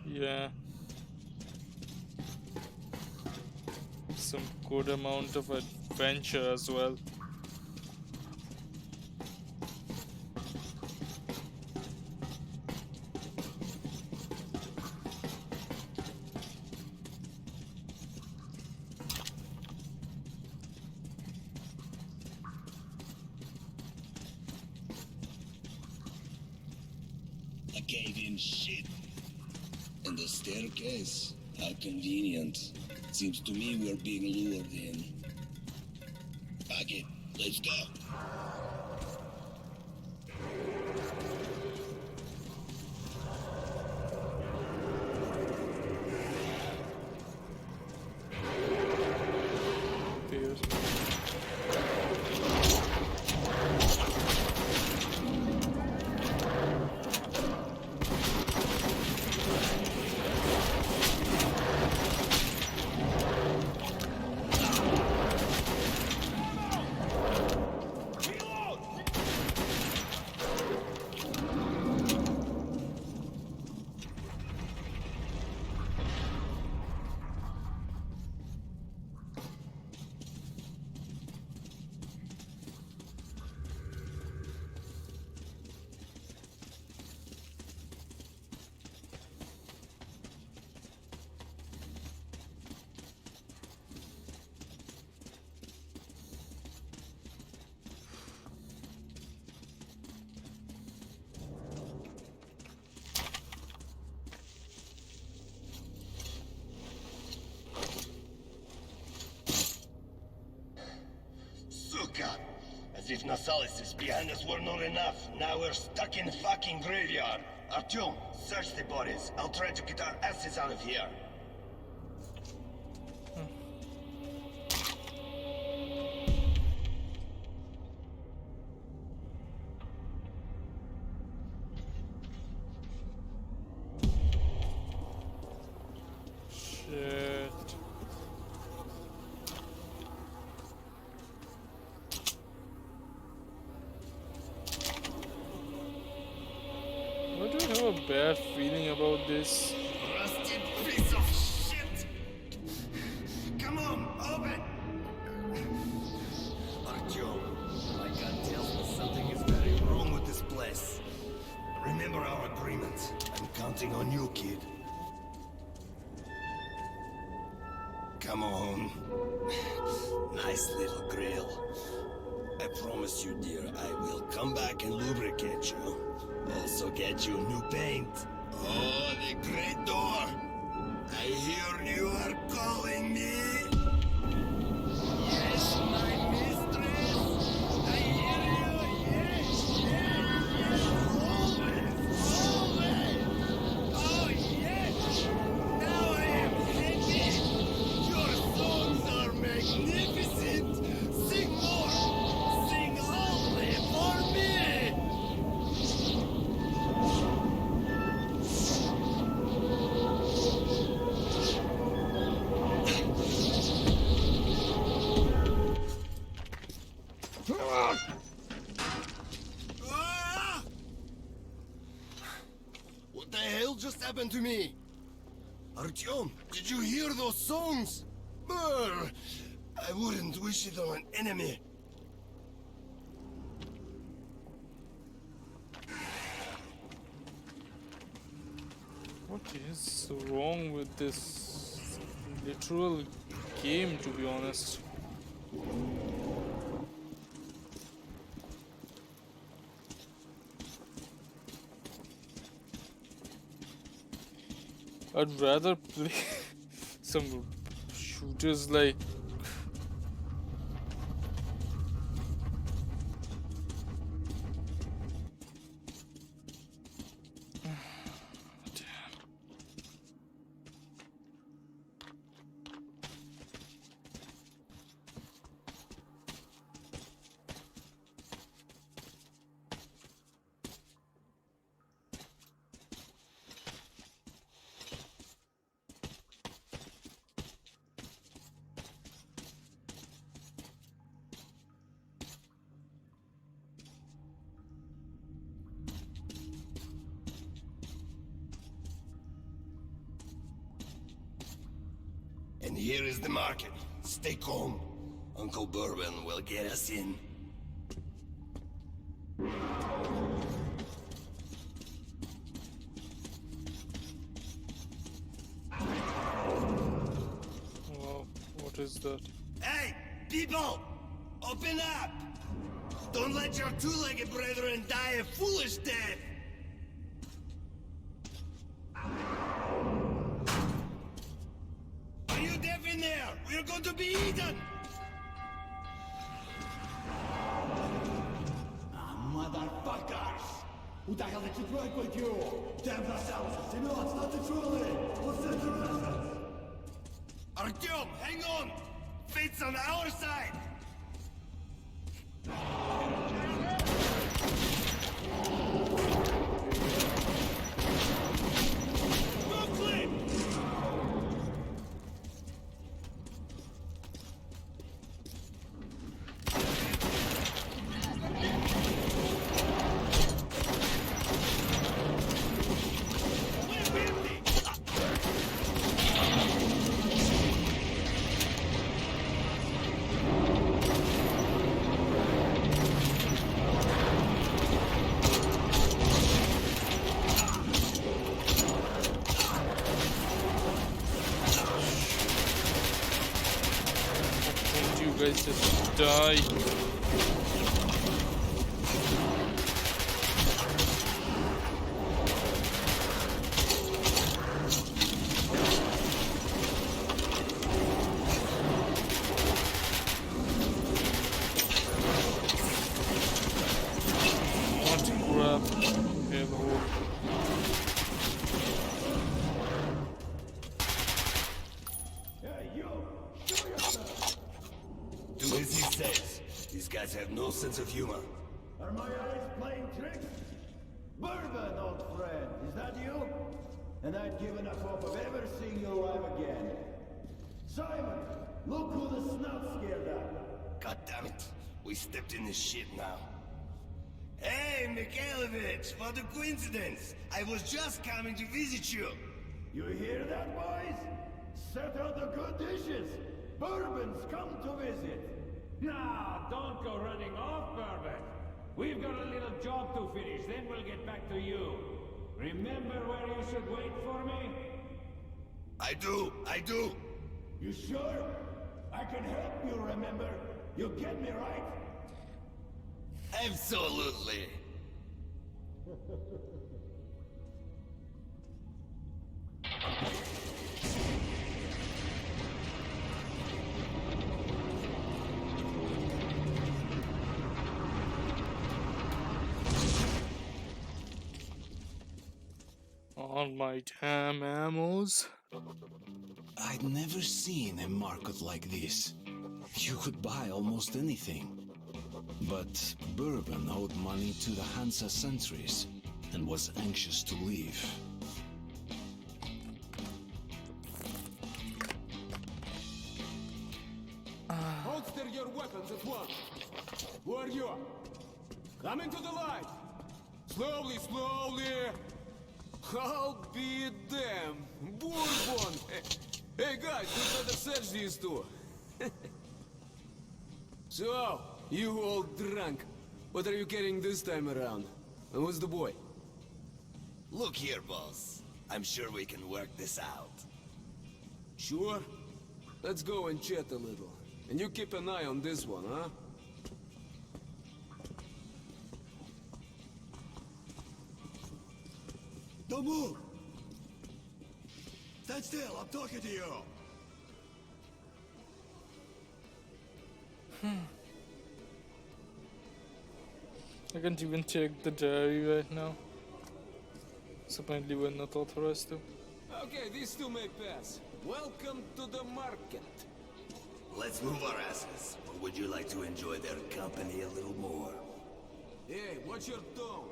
Speaker 17: Yeah. Some good amount of adventure as well.
Speaker 18: cave-in shit. And the staircase? How convenient. Seems to me we're being lured in. Fuck it, let's go. As if Nasalis' behind us were not enough, now we're stuck in fucking graveyard. Artyom, search the bodies. I'll try to get our asses out of here.
Speaker 17: Shit. Why do I have a bad feeling about this?
Speaker 18: Rusted piece of shit! Come on, open! Artyom, my gut tells me something is very wrong with this place. Remember our agreement. I'm counting on you, kid. Come on. Nice little grill. I promise you, dear, I will come back and lubricate you. Also get you new paint. Oh, the great door. I hear you are calling me. Yes, my mistress. I hear you. Yes, yes. Always, always. Oh, yes. Now I am happy. Your songs are magnificent. Sing more. Sing only for me. What the hell just happened to me? Artyom, did you hear those songs? Brr, I wouldn't wish it on an enemy.
Speaker 17: What is wrong with this literal game, to be honest? I'd rather play some shooters like
Speaker 18: And here is the market. Stay calm. Uncle Bourbon will get us in.
Speaker 17: wow, what is that?
Speaker 18: Hey, people! Open up! Don't let your two-legged brethren die a foolish death! there! We're going to be eaten!
Speaker 19: Motherfuckers! Who the hell did you drink with you? Damn yourselves! You know it's not the truly! What's the rest?
Speaker 18: Artyom, hang on! Fate's on our side! Brooklyn!
Speaker 17: Don't you guys just die? What crap? Okay, the whole.
Speaker 18: Do as he says. These guys have no sense of humor.
Speaker 19: Are my eyes playing tricks? Bourbon, old friend, is that you? And I'd given up hope of ever seeing you alive again. Simon, look who the snout scared up.
Speaker 18: God damn it. We stepped in this shit now. Hey, Mikhailovich, what a coincidence. I was just coming to visit you.
Speaker 19: You hear that, boys? Set out the good dishes. Bourbon's come to visit.
Speaker 20: Now, don't go running off, Bourbon. We've got a little job to finish, then we'll get back to you. Remember where you should wait for me?
Speaker 18: I do.
Speaker 19: You sure? I can help you remember. You get me right?
Speaker 18: Absolutely.
Speaker 17: On my damn ammos.
Speaker 2: I'd never seen a market like this. You could buy almost anything. But Bourbon owed money to the Hansa sentries and was anxious to leave.
Speaker 10: Holster your weapons at once. Who are you? Come into the light. Slowly, slowly. I'll be damned. Bourbon. Hey guys, we better search these two. So, you all drunk. What are you carrying this time around? And who's the boy?
Speaker 18: Look here, boss. I'm sure we can work this out.
Speaker 10: Sure? Let's go and chat a little. And you keep an eye on this one, huh?
Speaker 19: Don't move! Stand still, I'm talking to you!
Speaker 17: I can't even check the diary right now. So apparently we're not authorized to.
Speaker 10: Okay, these two may pass. Welcome to the market.
Speaker 18: Let's move our asses. Or would you like to enjoy their company a little more?
Speaker 10: Hey, watch your tone.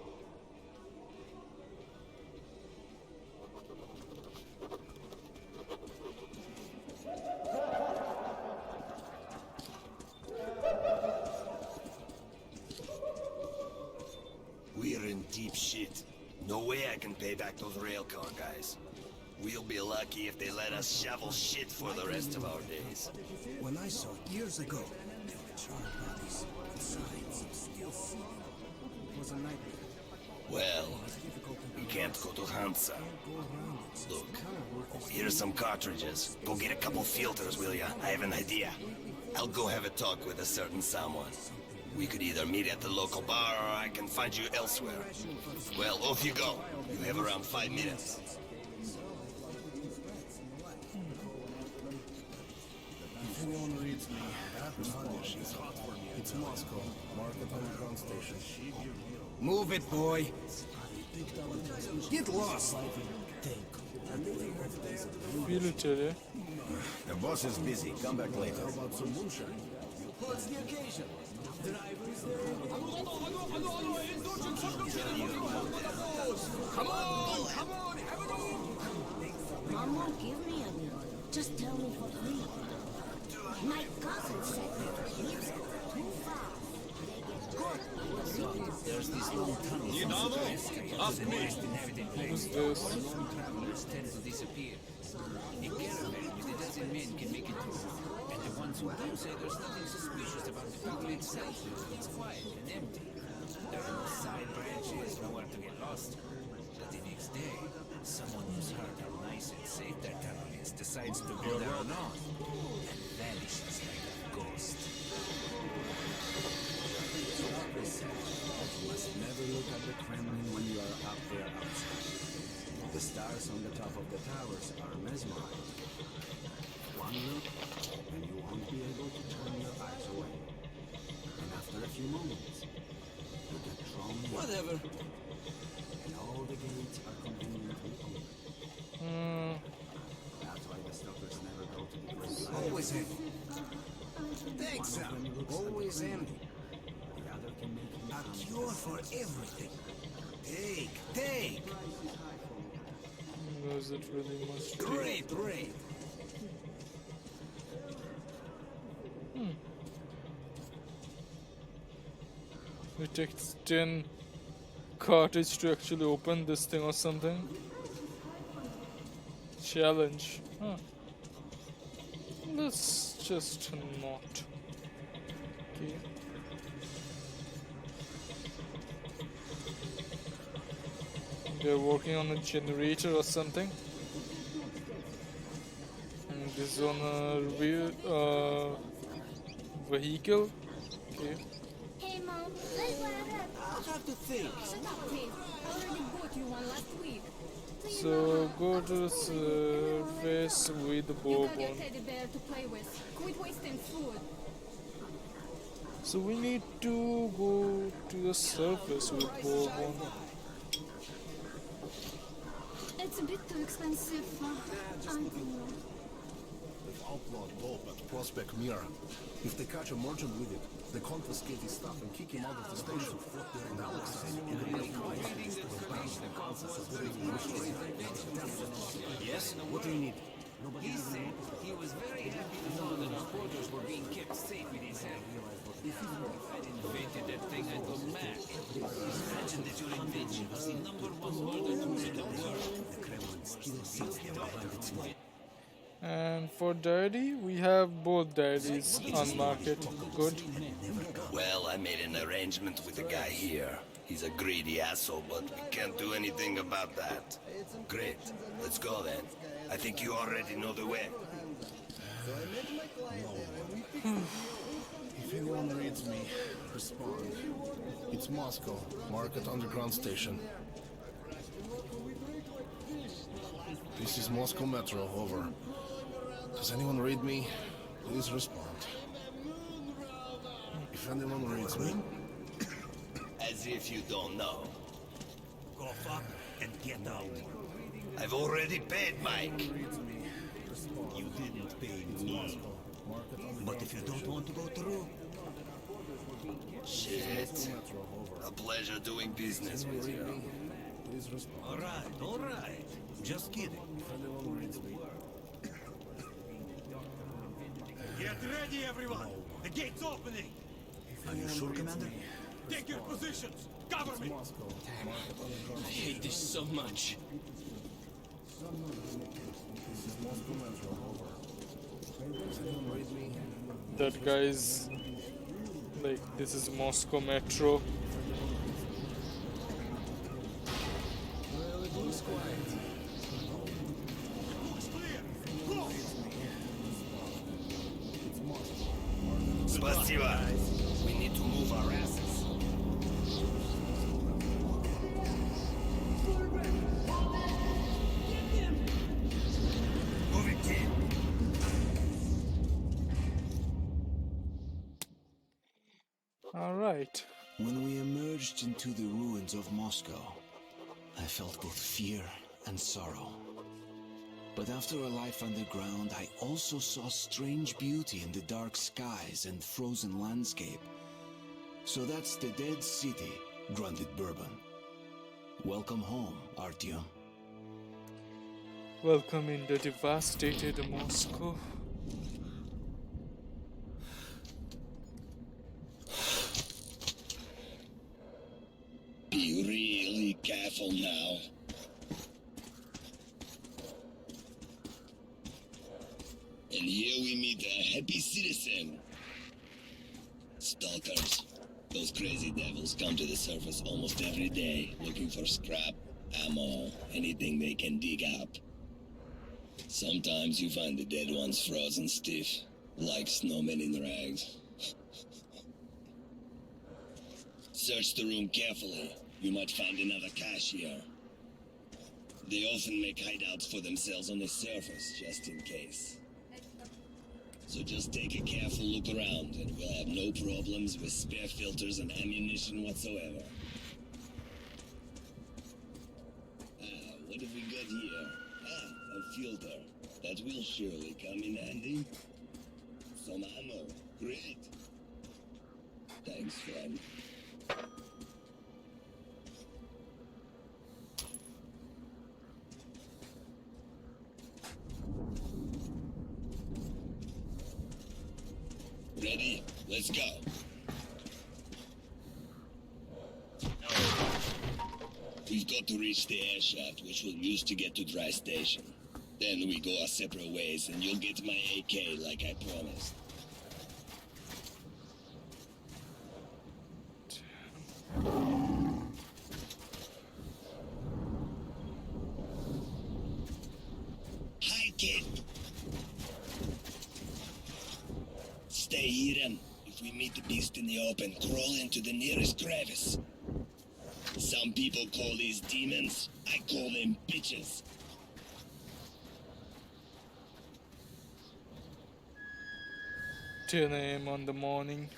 Speaker 18: We're in deep shit. No way I can pay back those railcar guys. We'll be lucky if they let us shovel shit for the rest of our days.
Speaker 8: When I saw it years ago, there were charred bodies inside some steel seating. It was a nightmare.
Speaker 18: Well, we can't go to Hansa. Look, here's some cartridges. Go get a couple filters, will ya? I have an idea. I'll go have a talk with a certain someone. We could either meet at the local bar or I can find you elsewhere. Well, off you go. You have around 5 minutes.
Speaker 8: It's Moscow. Market underground station.
Speaker 19: Move it, boy. Get lost.
Speaker 17: Feel it, yeah.
Speaker 11: The boss is busy. Come back later.
Speaker 8: How about some moonshine?
Speaker 10: What's the occasion? Come on, have a go!
Speaker 16: Mom won't give me any. Just tell me for free. My cousin said that leaves too fast.
Speaker 6: There's this long tunnel.
Speaker 10: You know them? Ask me.
Speaker 17: Who's this?
Speaker 6: Travelers tend to disappear. A caravan with a dozen men can make it through. And the ones who do say there's nothing suspicious about the tunnel itself. It's quiet and empty. There are no side branches, nowhere to get lost. But the next day, someone who's heard how nice and safe that tunnel is decides to go there alone and vanishes like a ghost.
Speaker 11: You must never look at the Kremlin when you are up there outside. The stars on the top of the towers are mesmerizing. One look, and you won't be able to turn your eyes away. And after a few moments, you get drawn in.
Speaker 19: Whatever.
Speaker 11: And all the gates are conveniently open. That's why the stoppers never go to the great light.
Speaker 19: Always empty. Take some. Always empty.
Speaker 11: The other can make you
Speaker 19: A
Speaker 11: come
Speaker 19: cure for everything. Take.
Speaker 17: Was it really much?
Speaker 19: Great.
Speaker 17: It takes 10 cartridge to actually open this thing or something. Challenge. Huh. Let's just not. Okay. They're working on a generator or something. And this is on a real vehicle. Okay.
Speaker 9: Hey, Mom, let's go ahead.
Speaker 19: I'll have to think.
Speaker 9: Shut up, Pete. I already bought you one last week.
Speaker 17: So go to the surface with the
Speaker 9: You got your
Speaker 17: bourbon.
Speaker 9: teddy bear to play with. Quit wasting food.
Speaker 17: So we need to go to the surface with bourbon.
Speaker 9: It's a bit too expensive. I don't know.
Speaker 8: They've outlawed dope at Prospect Mirror. If they catch a merchant with it, they confiscate his stuff and kick him out of the station. And Alex says you can make
Speaker 11: Yes? What do you need?
Speaker 6: He said he was very happy to know that his quarters were being kept safe in his hand. If I'd invented that thing, I'd go mad. Imagine that your invention was the #1 murder tool in the world. The Kremlin still sees him behind its wall.
Speaker 17: And for daddy, we have both daddies on market. Good.
Speaker 18: Well, I made an arrangement with the guy here. He's a greedy asshole, but we can't do anything about that. Great. Let's go then. I think you already know the way.
Speaker 8: If anyone reads me, respond. It's Moscow. Market underground station. This is Moscow Metro. Over. Does anyone read me? Please respond. If anyone reads me...
Speaker 18: As if you don't know.
Speaker 14: Go fuck and get out.
Speaker 18: I've already paid, Mike.
Speaker 14: You didn't pay me. But if you don't want to go through,
Speaker 18: Shit. A pleasure doing business with you.
Speaker 8: Please respond.
Speaker 14: all right. Just kidding.
Speaker 10: Get ready, everyone! The gate's opening!
Speaker 14: Are you sure, Commander?
Speaker 10: Take your positions! Cover me!
Speaker 7: I hate this so much.
Speaker 17: That guy's like, this is Moscow Metro.
Speaker 18: Spasiba. We need to move our asses. Move it, kid.
Speaker 17: All right.
Speaker 2: When we emerged into the ruins of Moscow, I felt both fear and sorrow. But after a life underground, I also saw strange beauty in the dark skies and frozen landscape. So that's the dead city, grunted Bourbon. Welcome home, Artyom.
Speaker 17: Welcome in the devastated Moscow.
Speaker 18: Be really careful now. And here we meet a happy citizen. Stalkers. Those crazy devils come to the surface almost every day, looking for scrap, ammo, anything they can dig up. Sometimes you find the dead ones frozen stiff, like snowmen in rags. Search the room carefully. You might find another cache here. They often make hideouts for themselves on the surface, just in case. So just take a careful look around, and we'll have no problems with spare filters and ammunition whatsoever. What have we got here? A filter. That will surely come in handy. Some ammo. Great. Thanks, friend. Ready? Let's go. We've got to reach the air shaft, which we'll use to get to Dry Station. Then we go our separate ways, and you'll get my AK like I promised. Hi, kid. Stay hidden. If we meet the beast in the open, crawl into the nearest crevice. Some people call these demons. I call them bitches.
Speaker 17: 10 a.m. on the morning.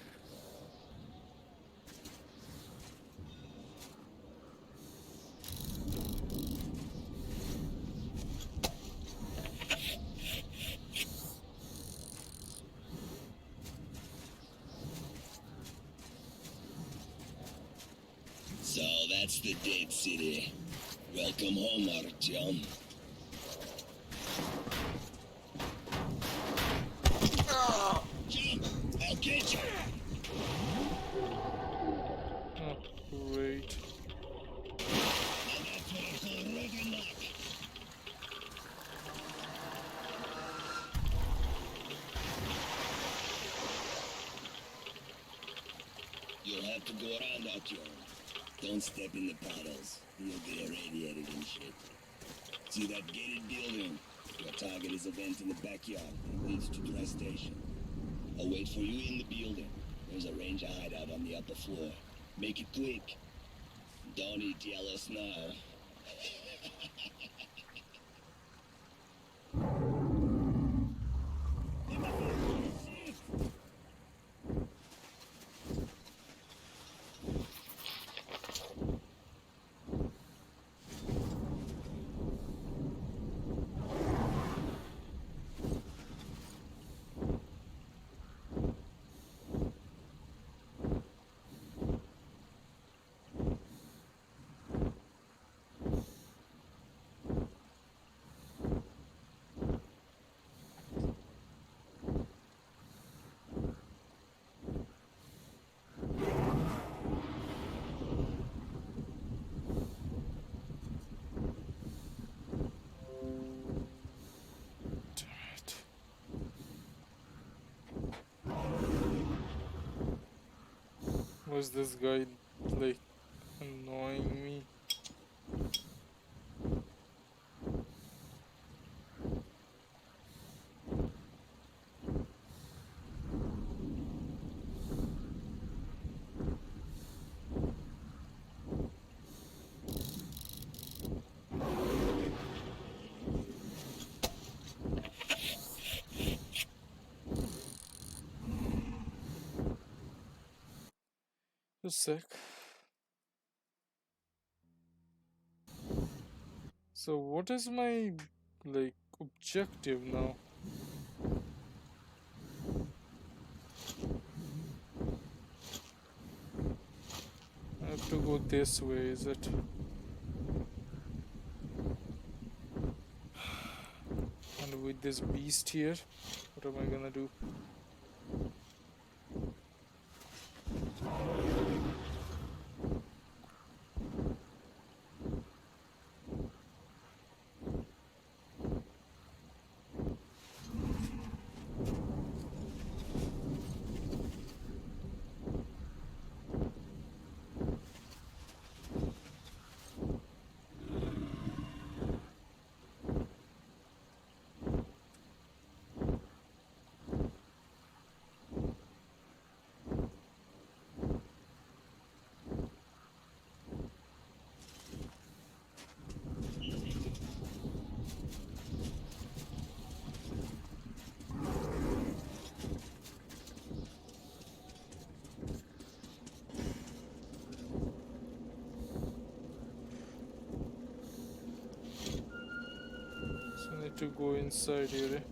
Speaker 18: So that's the dead city. Welcome home, Artyom. Jump! I'll get you!
Speaker 17: Oh, great.
Speaker 18: Now that's what I call road luck. You'll have to go around, Artyom. Don't step in the puddles. You'll get irradiated and shit. See that gated building? Your target is a vent in the backyard that leads to Dry Station. I'll wait for you in the building. There's a ranger hideout on the upper floor. Make it quick. Don't eat yellow snow.
Speaker 17: Was this guy like annoying me? A sec. So what is my like objective now? I have to go this way, is it? And with this beast here, what am I gonna do? So I need to go inside here.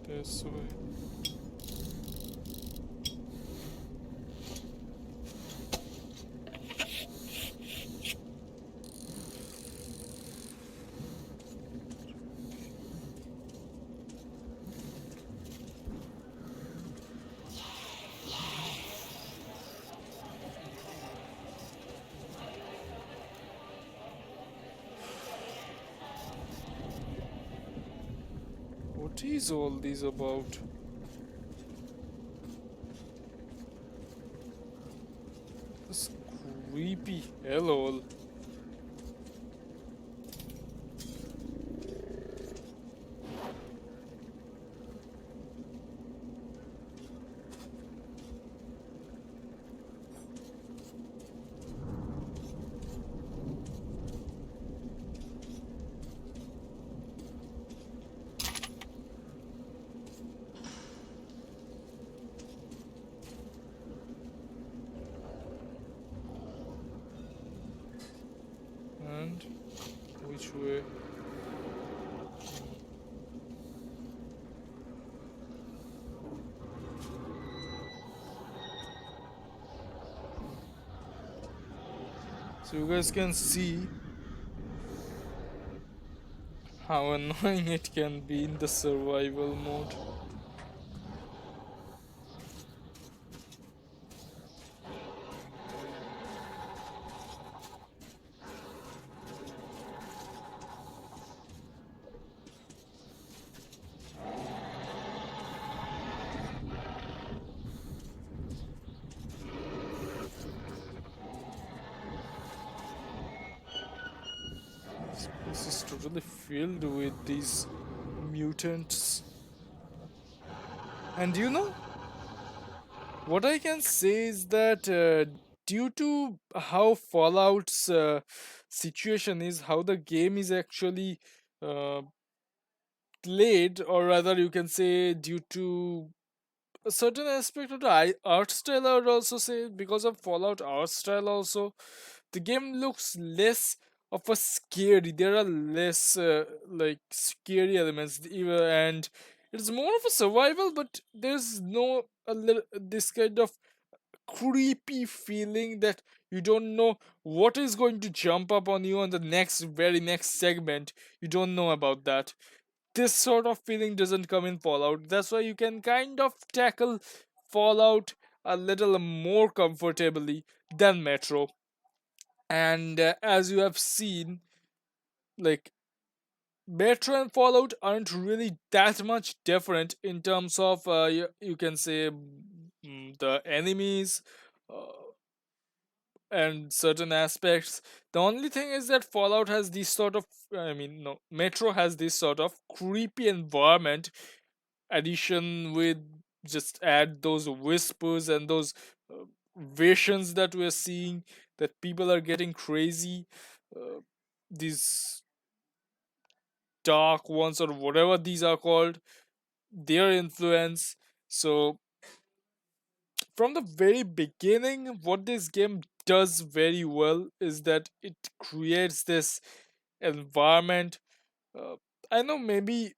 Speaker 17: This way. What is all this about? This creepy hellhole. So you guys can see how annoying it can be in the survival mode. This is totally filled with these mutants. And you know, what I can say is that due to how Fallout's situation is, how the game is actually uh, played, or rather, you can say, due to a certain aspect of the art style, I would also say, because of Fallout art style, also, the game looks less of a scary. There are less like scary elements, and it's more of a survival, but there's no this kind of creepy feeling that you don't know what is going to jump up on you on the very next segment. You don't know about that. This sort of feeling doesn't come in Fallout. That's why you can kind of tackle Fallout a little more comfortably than Metro. And as you have seen, like, Metro and Fallout aren't really that much different in terms of you can say the enemies and certain aspects. The only thing is that Fallout has this sort of, I mean, no, Metro has this sort of creepy environment addition with just add those whispers and those visions that we're seeing, that people are getting crazy. These dark ones or whatever these are called, their influence. So from the very beginning, what this game does very well is that it creates this environment. uh, I know, maybe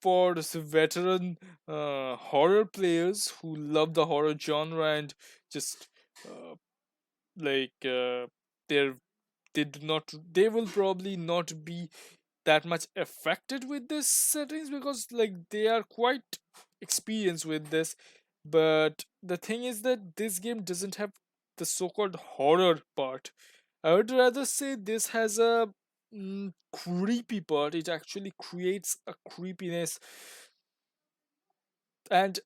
Speaker 17: for this veteran horror players who love the horror genre and just uh, like they're they do not they will probably not be that much affected with this settings, because like they are quite experienced with this. But the thing is that this game doesn't have the so-called horror part. I would rather say this has a creepy part. It actually creates a creepiness. And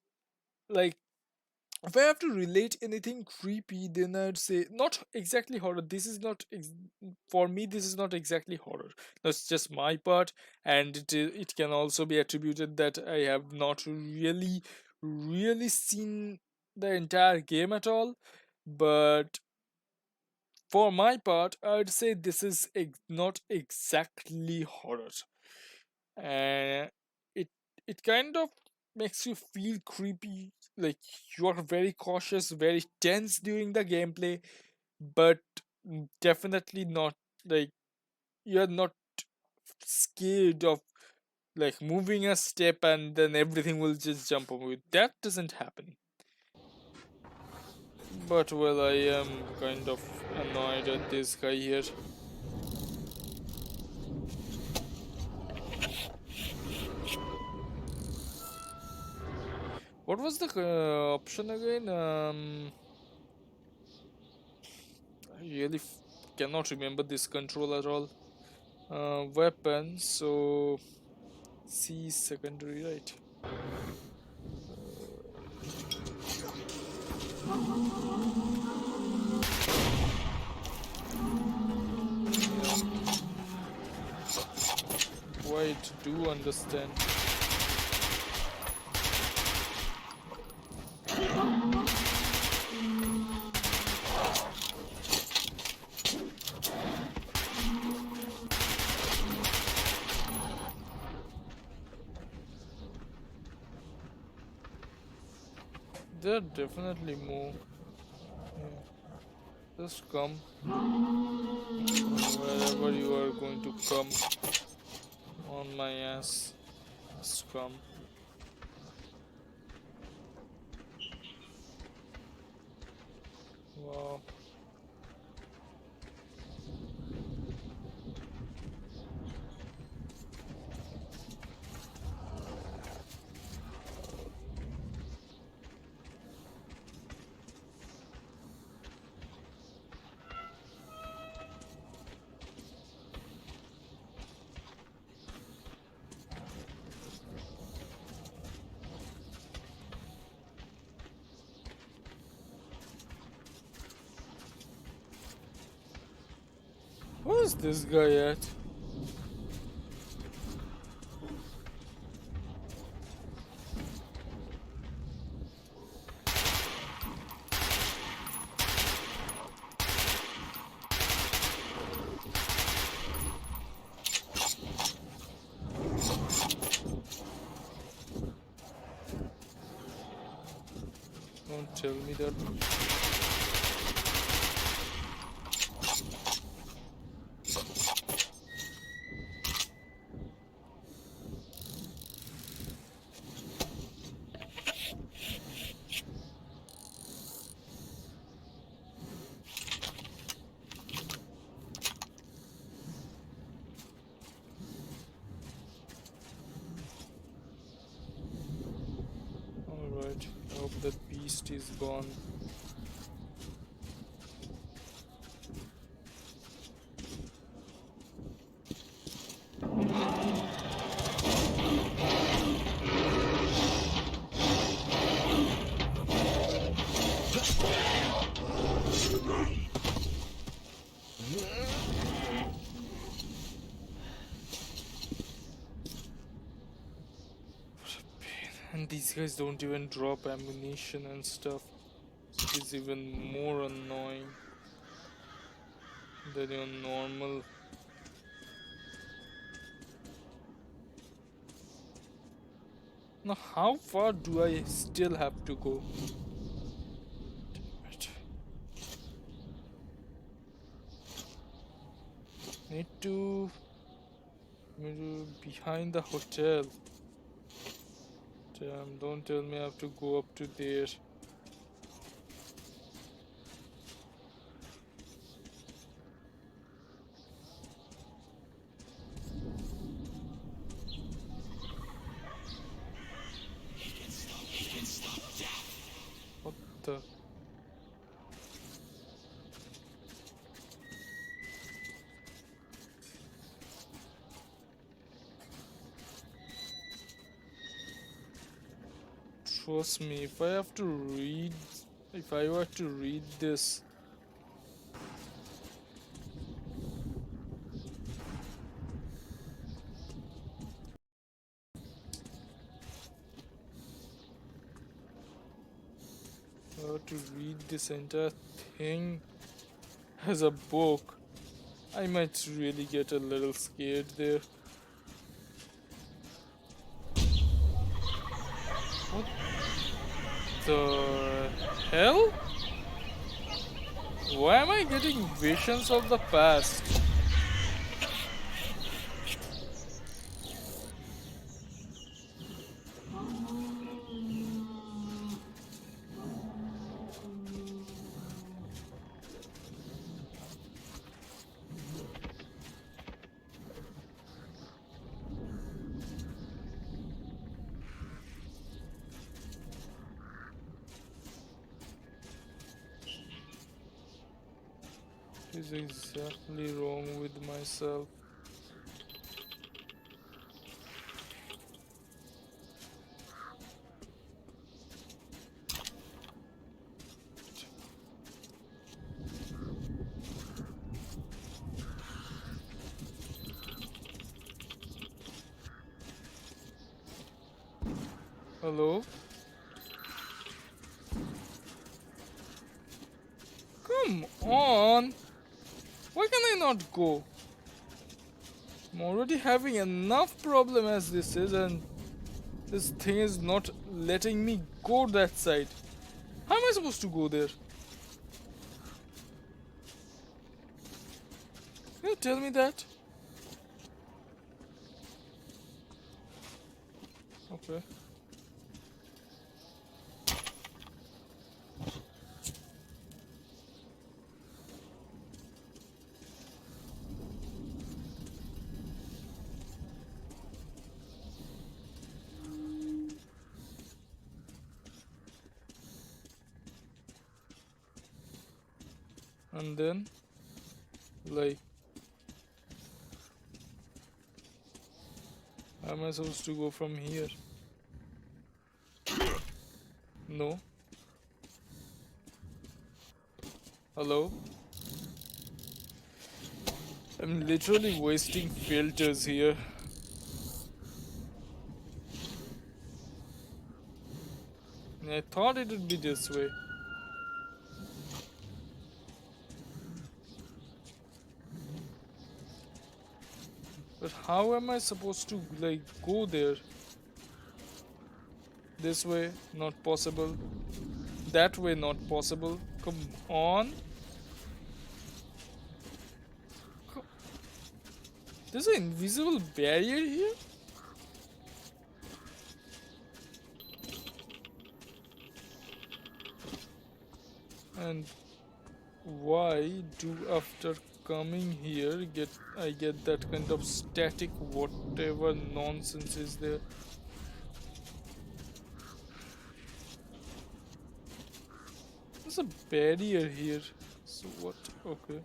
Speaker 17: like, if I have to relate anything creepy, then I'd say not exactly horror. This is not for me. This is not exactly horror. That's just my part, and it can also be attributed that I have not really seen the entire game at all. But for my part, I'd say this is not exactly horror, and it it kind of makes you feel creepy, like you're very cautious, very tense during the gameplay, but definitely not like you're not scared of like moving a step and then everything will just jump over you. That doesn't happen. But well, I am kind of annoyed at this guy here. What was the option again? I really cannot remember this control at all. Weapon, so C secondary, right? Quite do understand. There are definitely more. Yeah. Just come wherever you are going to come on my ass. Just come. Wow. Where's this guy at? Don't tell me that. Alright, I hope that beast is gone. And these guys don't even drop ammunition and stuff. It is even more annoying than your normal. Now, how far do I still have to go? Damn it. Need to behind the hotel. Damn, don't tell me I have to go up to there. What the? Trust me, if I were to read this, entire thing as a book, I might really get a little scared there. What the hell? Why am I getting visions of the past? What is exactly wrong with myself? Hello? Come on! Why can I not go? I'm already having enough problem as this is, and this thing is not letting me go that side. How am I supposed to go there? Can you tell me that? Okay. And then, like, how am I supposed to go from here? No. Hello? I'm literally wasting filters here. I thought it would be this way. But how am I supposed to like go there? This way, not possible. That way, not possible. Come on. There's an invisible barrier here? And why do after coming here I get that kind of static whatever nonsense is there? There's a barrier here. So what? Okay.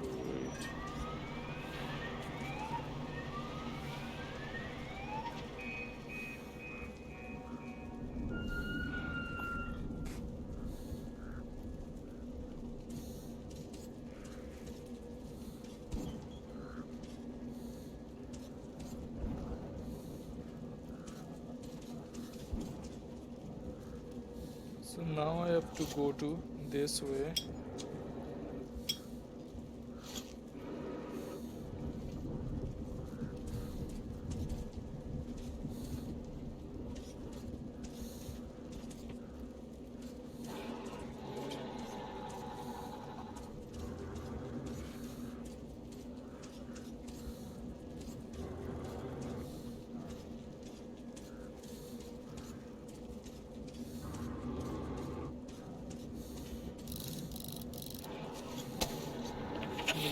Speaker 17: Wait. So now I have to go to this way.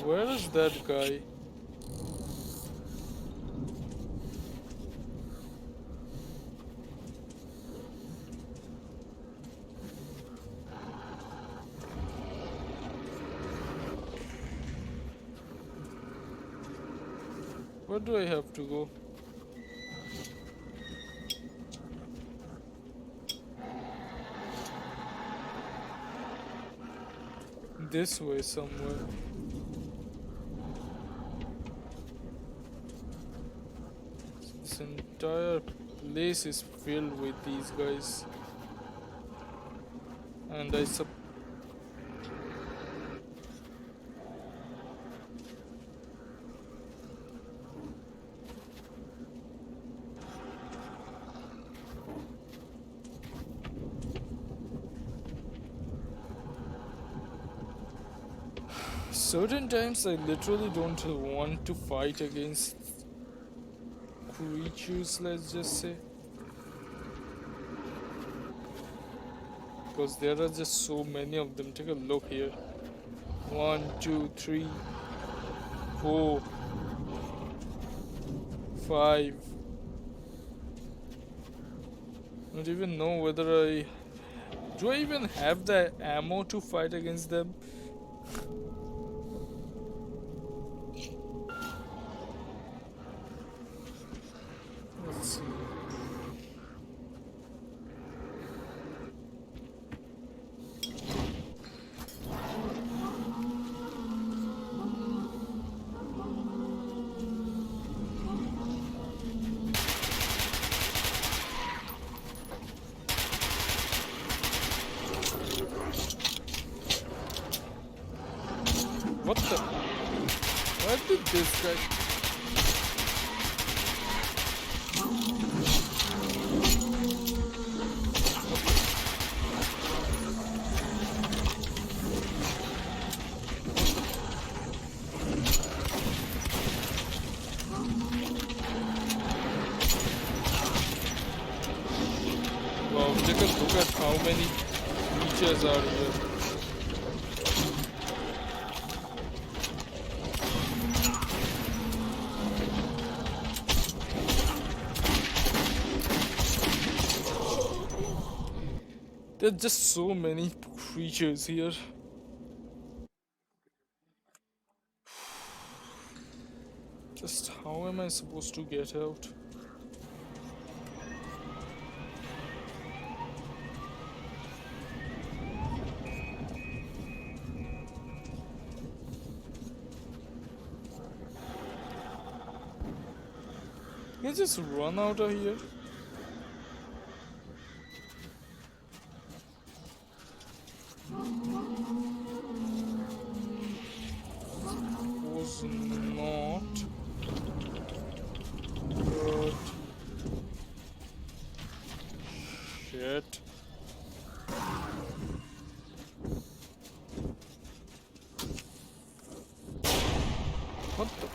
Speaker 17: Where is that guy? Where do I have to go? This way somewhere. This entire place is filled with these guys. And I certain times I literally don't want to fight against creatures, let's just say, because there are just so many of them. Take a look here. 1, 2, 3, 4, 5. I don't even know whether do I even have the ammo to fight against them. Let's see. What the? Why did this guy? Wow, take a look at how many creatures are here. There are just so many creatures here. Just how am I supposed to get out? Can you just run out of here? Was not. But shit. What the?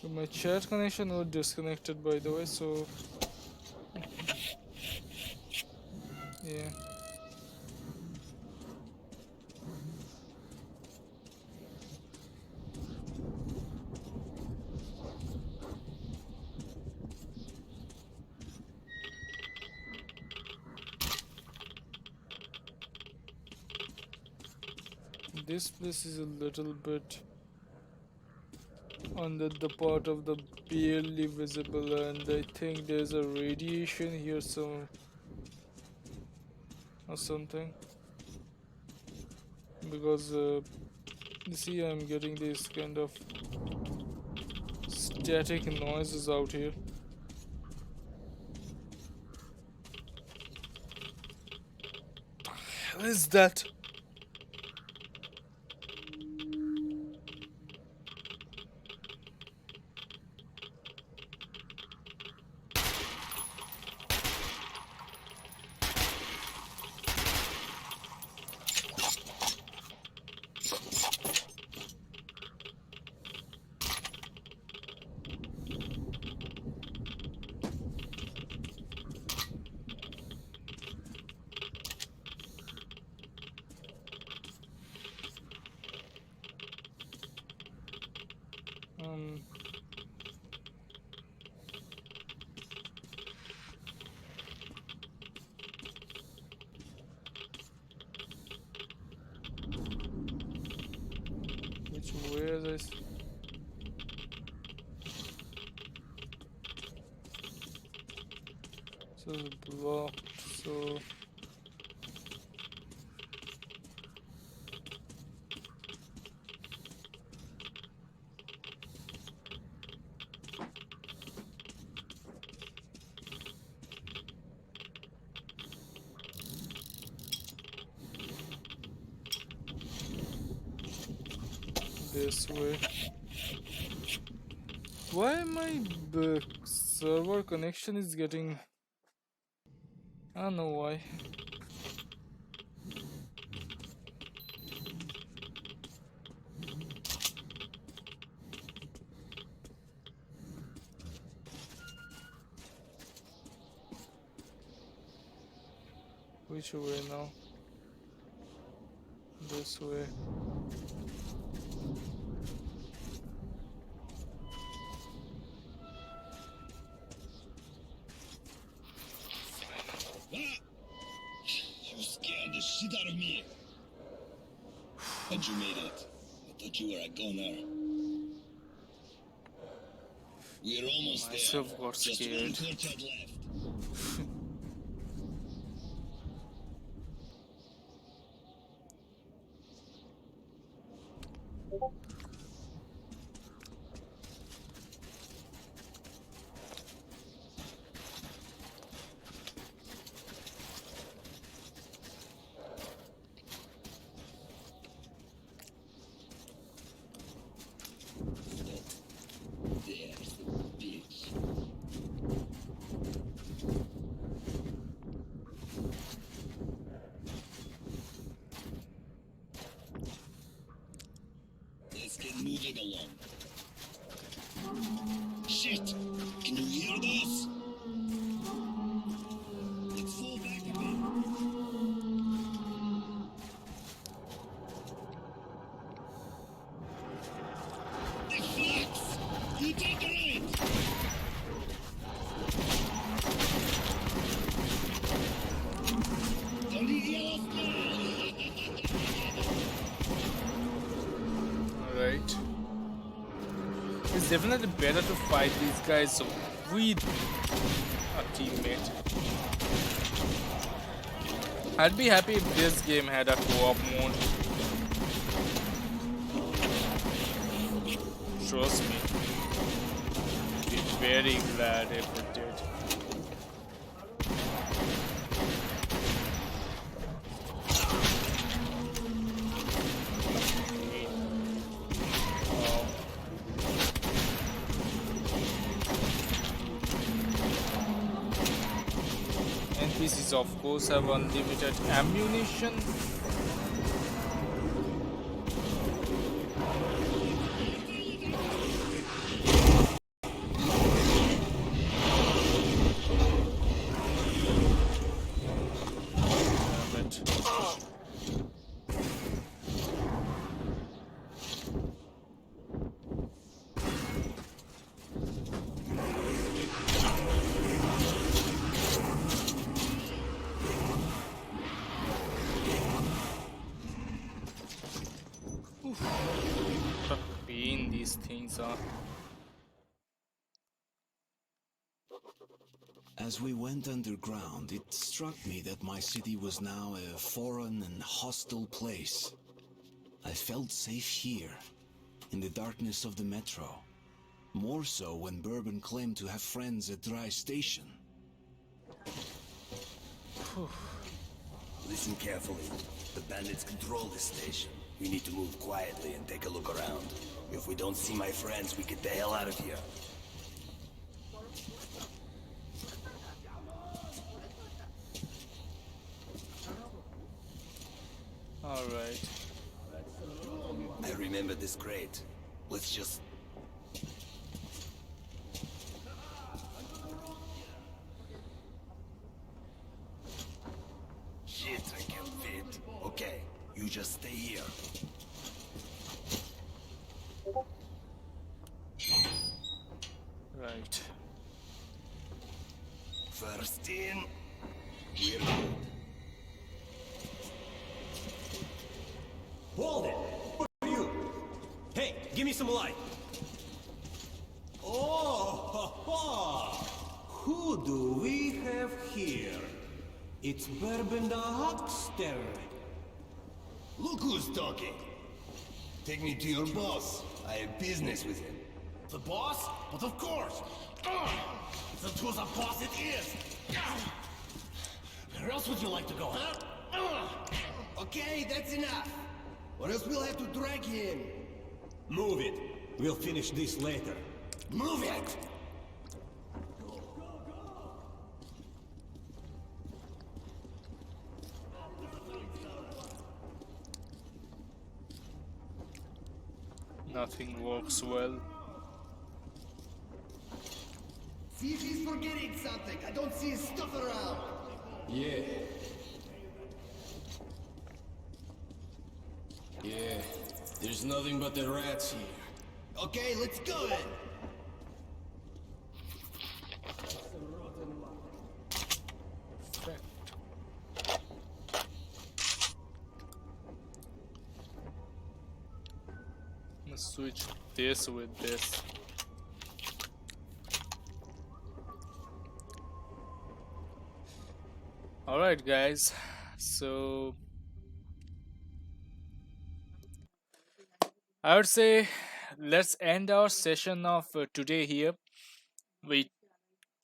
Speaker 17: My chat connection was disconnected, by the way, so yeah. This place is a little bit under the part of the barely visible, and I think there's a radiation here some or something, because you see I'm getting these kind of static noises out here. What is that? Which way is this? So it's blocked, so this way. Why my server connection is getting... I don't know why. Which way now? This way.
Speaker 18: You scared the shit out of me. But you made it. I thought you were a goner. We're almost
Speaker 17: Myself
Speaker 18: there.
Speaker 17: got
Speaker 18: Just
Speaker 17: scared.
Speaker 18: one courtyard left. There's the bitch. Let's get moving along. Shit! Can you hear this? Let's fall back a bit. The fox! You take it! Don't you hear us now?
Speaker 17: Alright. It's definitely better to fight these guys with a teammate. I'd be happy if this game had a co-op mode. Trust me. I'd be very glad if it did. NPCs of course have unlimited ammunition. What a pain these things are.
Speaker 2: As we went underground, it struck me that my city was now a foreign and hostile place. I felt safe here, in the darkness of the metro. More so when Bourbon claimed to have friends at Dry Station.
Speaker 18: Listen carefully. The bandits control this station. We need to move quietly and take a look around. If we don't see my friends, we get the hell out of here.
Speaker 17: Alright.
Speaker 18: I remember this crate. Let's just... Shit, I can't fit. Okay, you just stay here.
Speaker 17: Right.
Speaker 18: First in, we're good.
Speaker 14: Hold it! Who are you? Hey, give me some light. Oh, ha, ha. Who do we have here? It's Bourbon the Huckster.
Speaker 18: Look who's talking. Take me to your boss. I have business with him.
Speaker 8: The boss? But of course! Then to the boss it is! Where else would you like to go, huh?
Speaker 18: Okay, that's enough. Or else we'll have to drag him.
Speaker 14: Move it. We'll finish this later.
Speaker 18: Move it!
Speaker 17: Nothing works well.
Speaker 18: See if he's forgetting something. I don't see his stuff around.
Speaker 7: Yeah. Yeah. There's nothing but the rats here.
Speaker 18: Okay, let's go then.
Speaker 17: Let's switch this with this. Alright guys, so I would say let's end our session of today here. We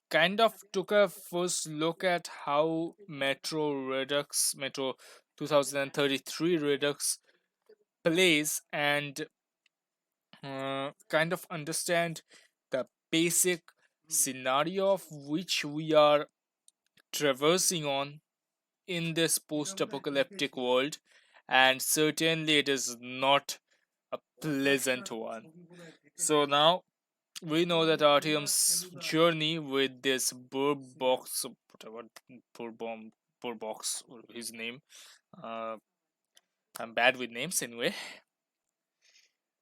Speaker 17: kind of took a first look at how Metro 2033 Redux plays and kind of understand the basic scenario of which we are traversing on in this post-apocalyptic world, and certainly it is not a pleasant one. So now we know that Artyom's journey with this Burbox, whatever Burbox, his name, I'm bad with names anyway,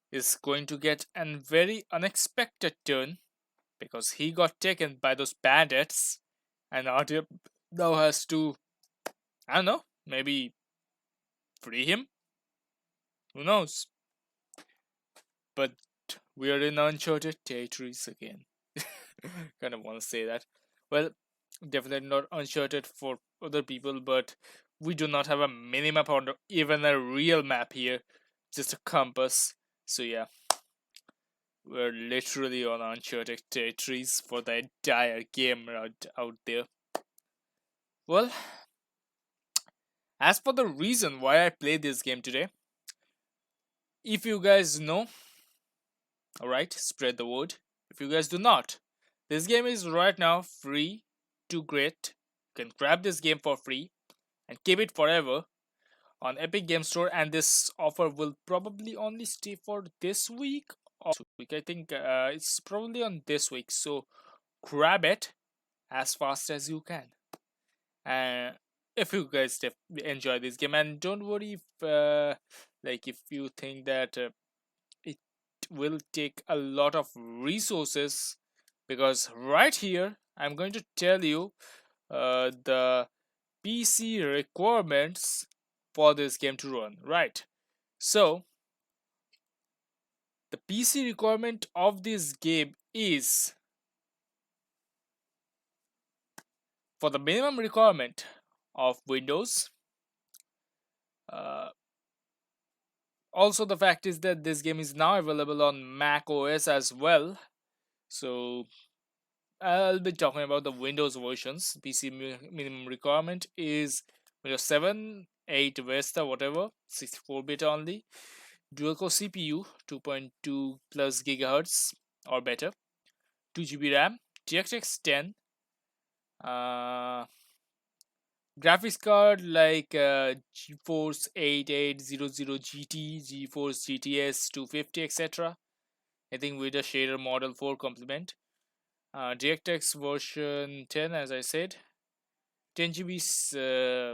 Speaker 17: is going to get a very unexpected turn because he got taken by those bandits, and Artyom now has to, I don't know, maybe free him? Who knows? But
Speaker 1: we are in uncharted territories again. Kind of want to say that. Well, definitely not uncharted for other people, but we do not have a minimap or even a real map here, just a compass. So yeah, we're literally on uncharted territories for the entire game out there. Well, as for the reason why I played this game today, if you guys know, alright, spread the word. If you guys do not, this game is right now free to get. You can grab this game for free and keep it forever on Epic Game Store, and this offer will probably only stay for this week or next week. I think it's probably on this week, so grab it as fast as you can. And if you guys enjoy this game, and don't worry if like if you think that it will take a lot of resources, because right here I'm going to tell you the PC requirements for this game to run. Right, so the PC requirement of this game is, for the minimum requirement of Windows, also the fact is that this game is now available on Mac OS as well. So I'll be talking about the Windows versions. PC minimum requirement is Windows 7, 8 Vista, whatever, 64-bit only, dual core CPU, 2.2 plus gigahertz or better, 2 GB RAM, DirectX 10, graphics card like GeForce 8800 GT, GeForce GTS 250, etc. I think with a shader model 4 complement. DirectX version 10, as I said, 10 GB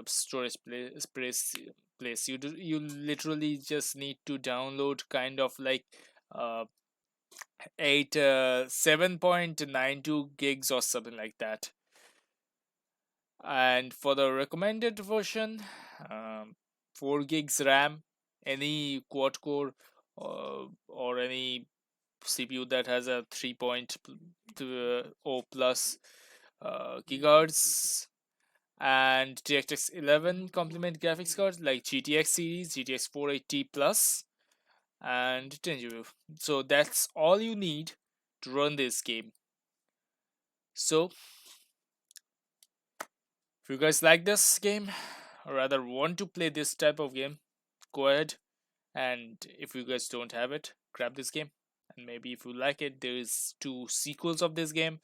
Speaker 1: storage place. You literally just need to download kind of like 7.92 gigs or something like that. And for the recommended version, 4 gigs RAM, any quad core or any CPU that has a 3.0 plus gigahertz, and DirectX 11 complement graphics cards like GTX series, GTX 480 plus, and 10 GB. So that's all you need to run this game. So if you guys like this game, or rather want to play this type of game, go ahead. And if you guys don't have it, grab this game. And maybe if you like it, there is 2 sequels of this game,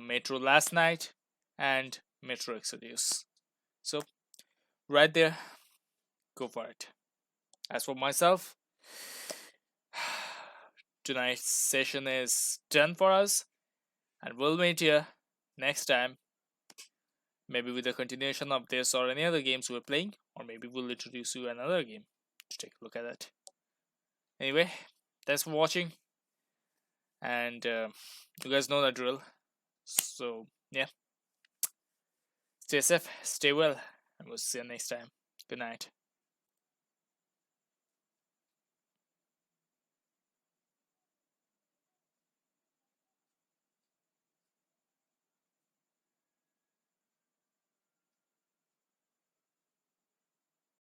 Speaker 1: Metro Last Night and Metro Exodus. So right there, go for it. As for myself, tonight's session is done for us, and we'll meet here next time, maybe with a continuation of this or any other games we're playing, or maybe we'll introduce you another game to take a look at that. Anyway, thanks for watching, and you guys know the drill. So yeah, stay safe, stay well, and we'll see you next time. Good night.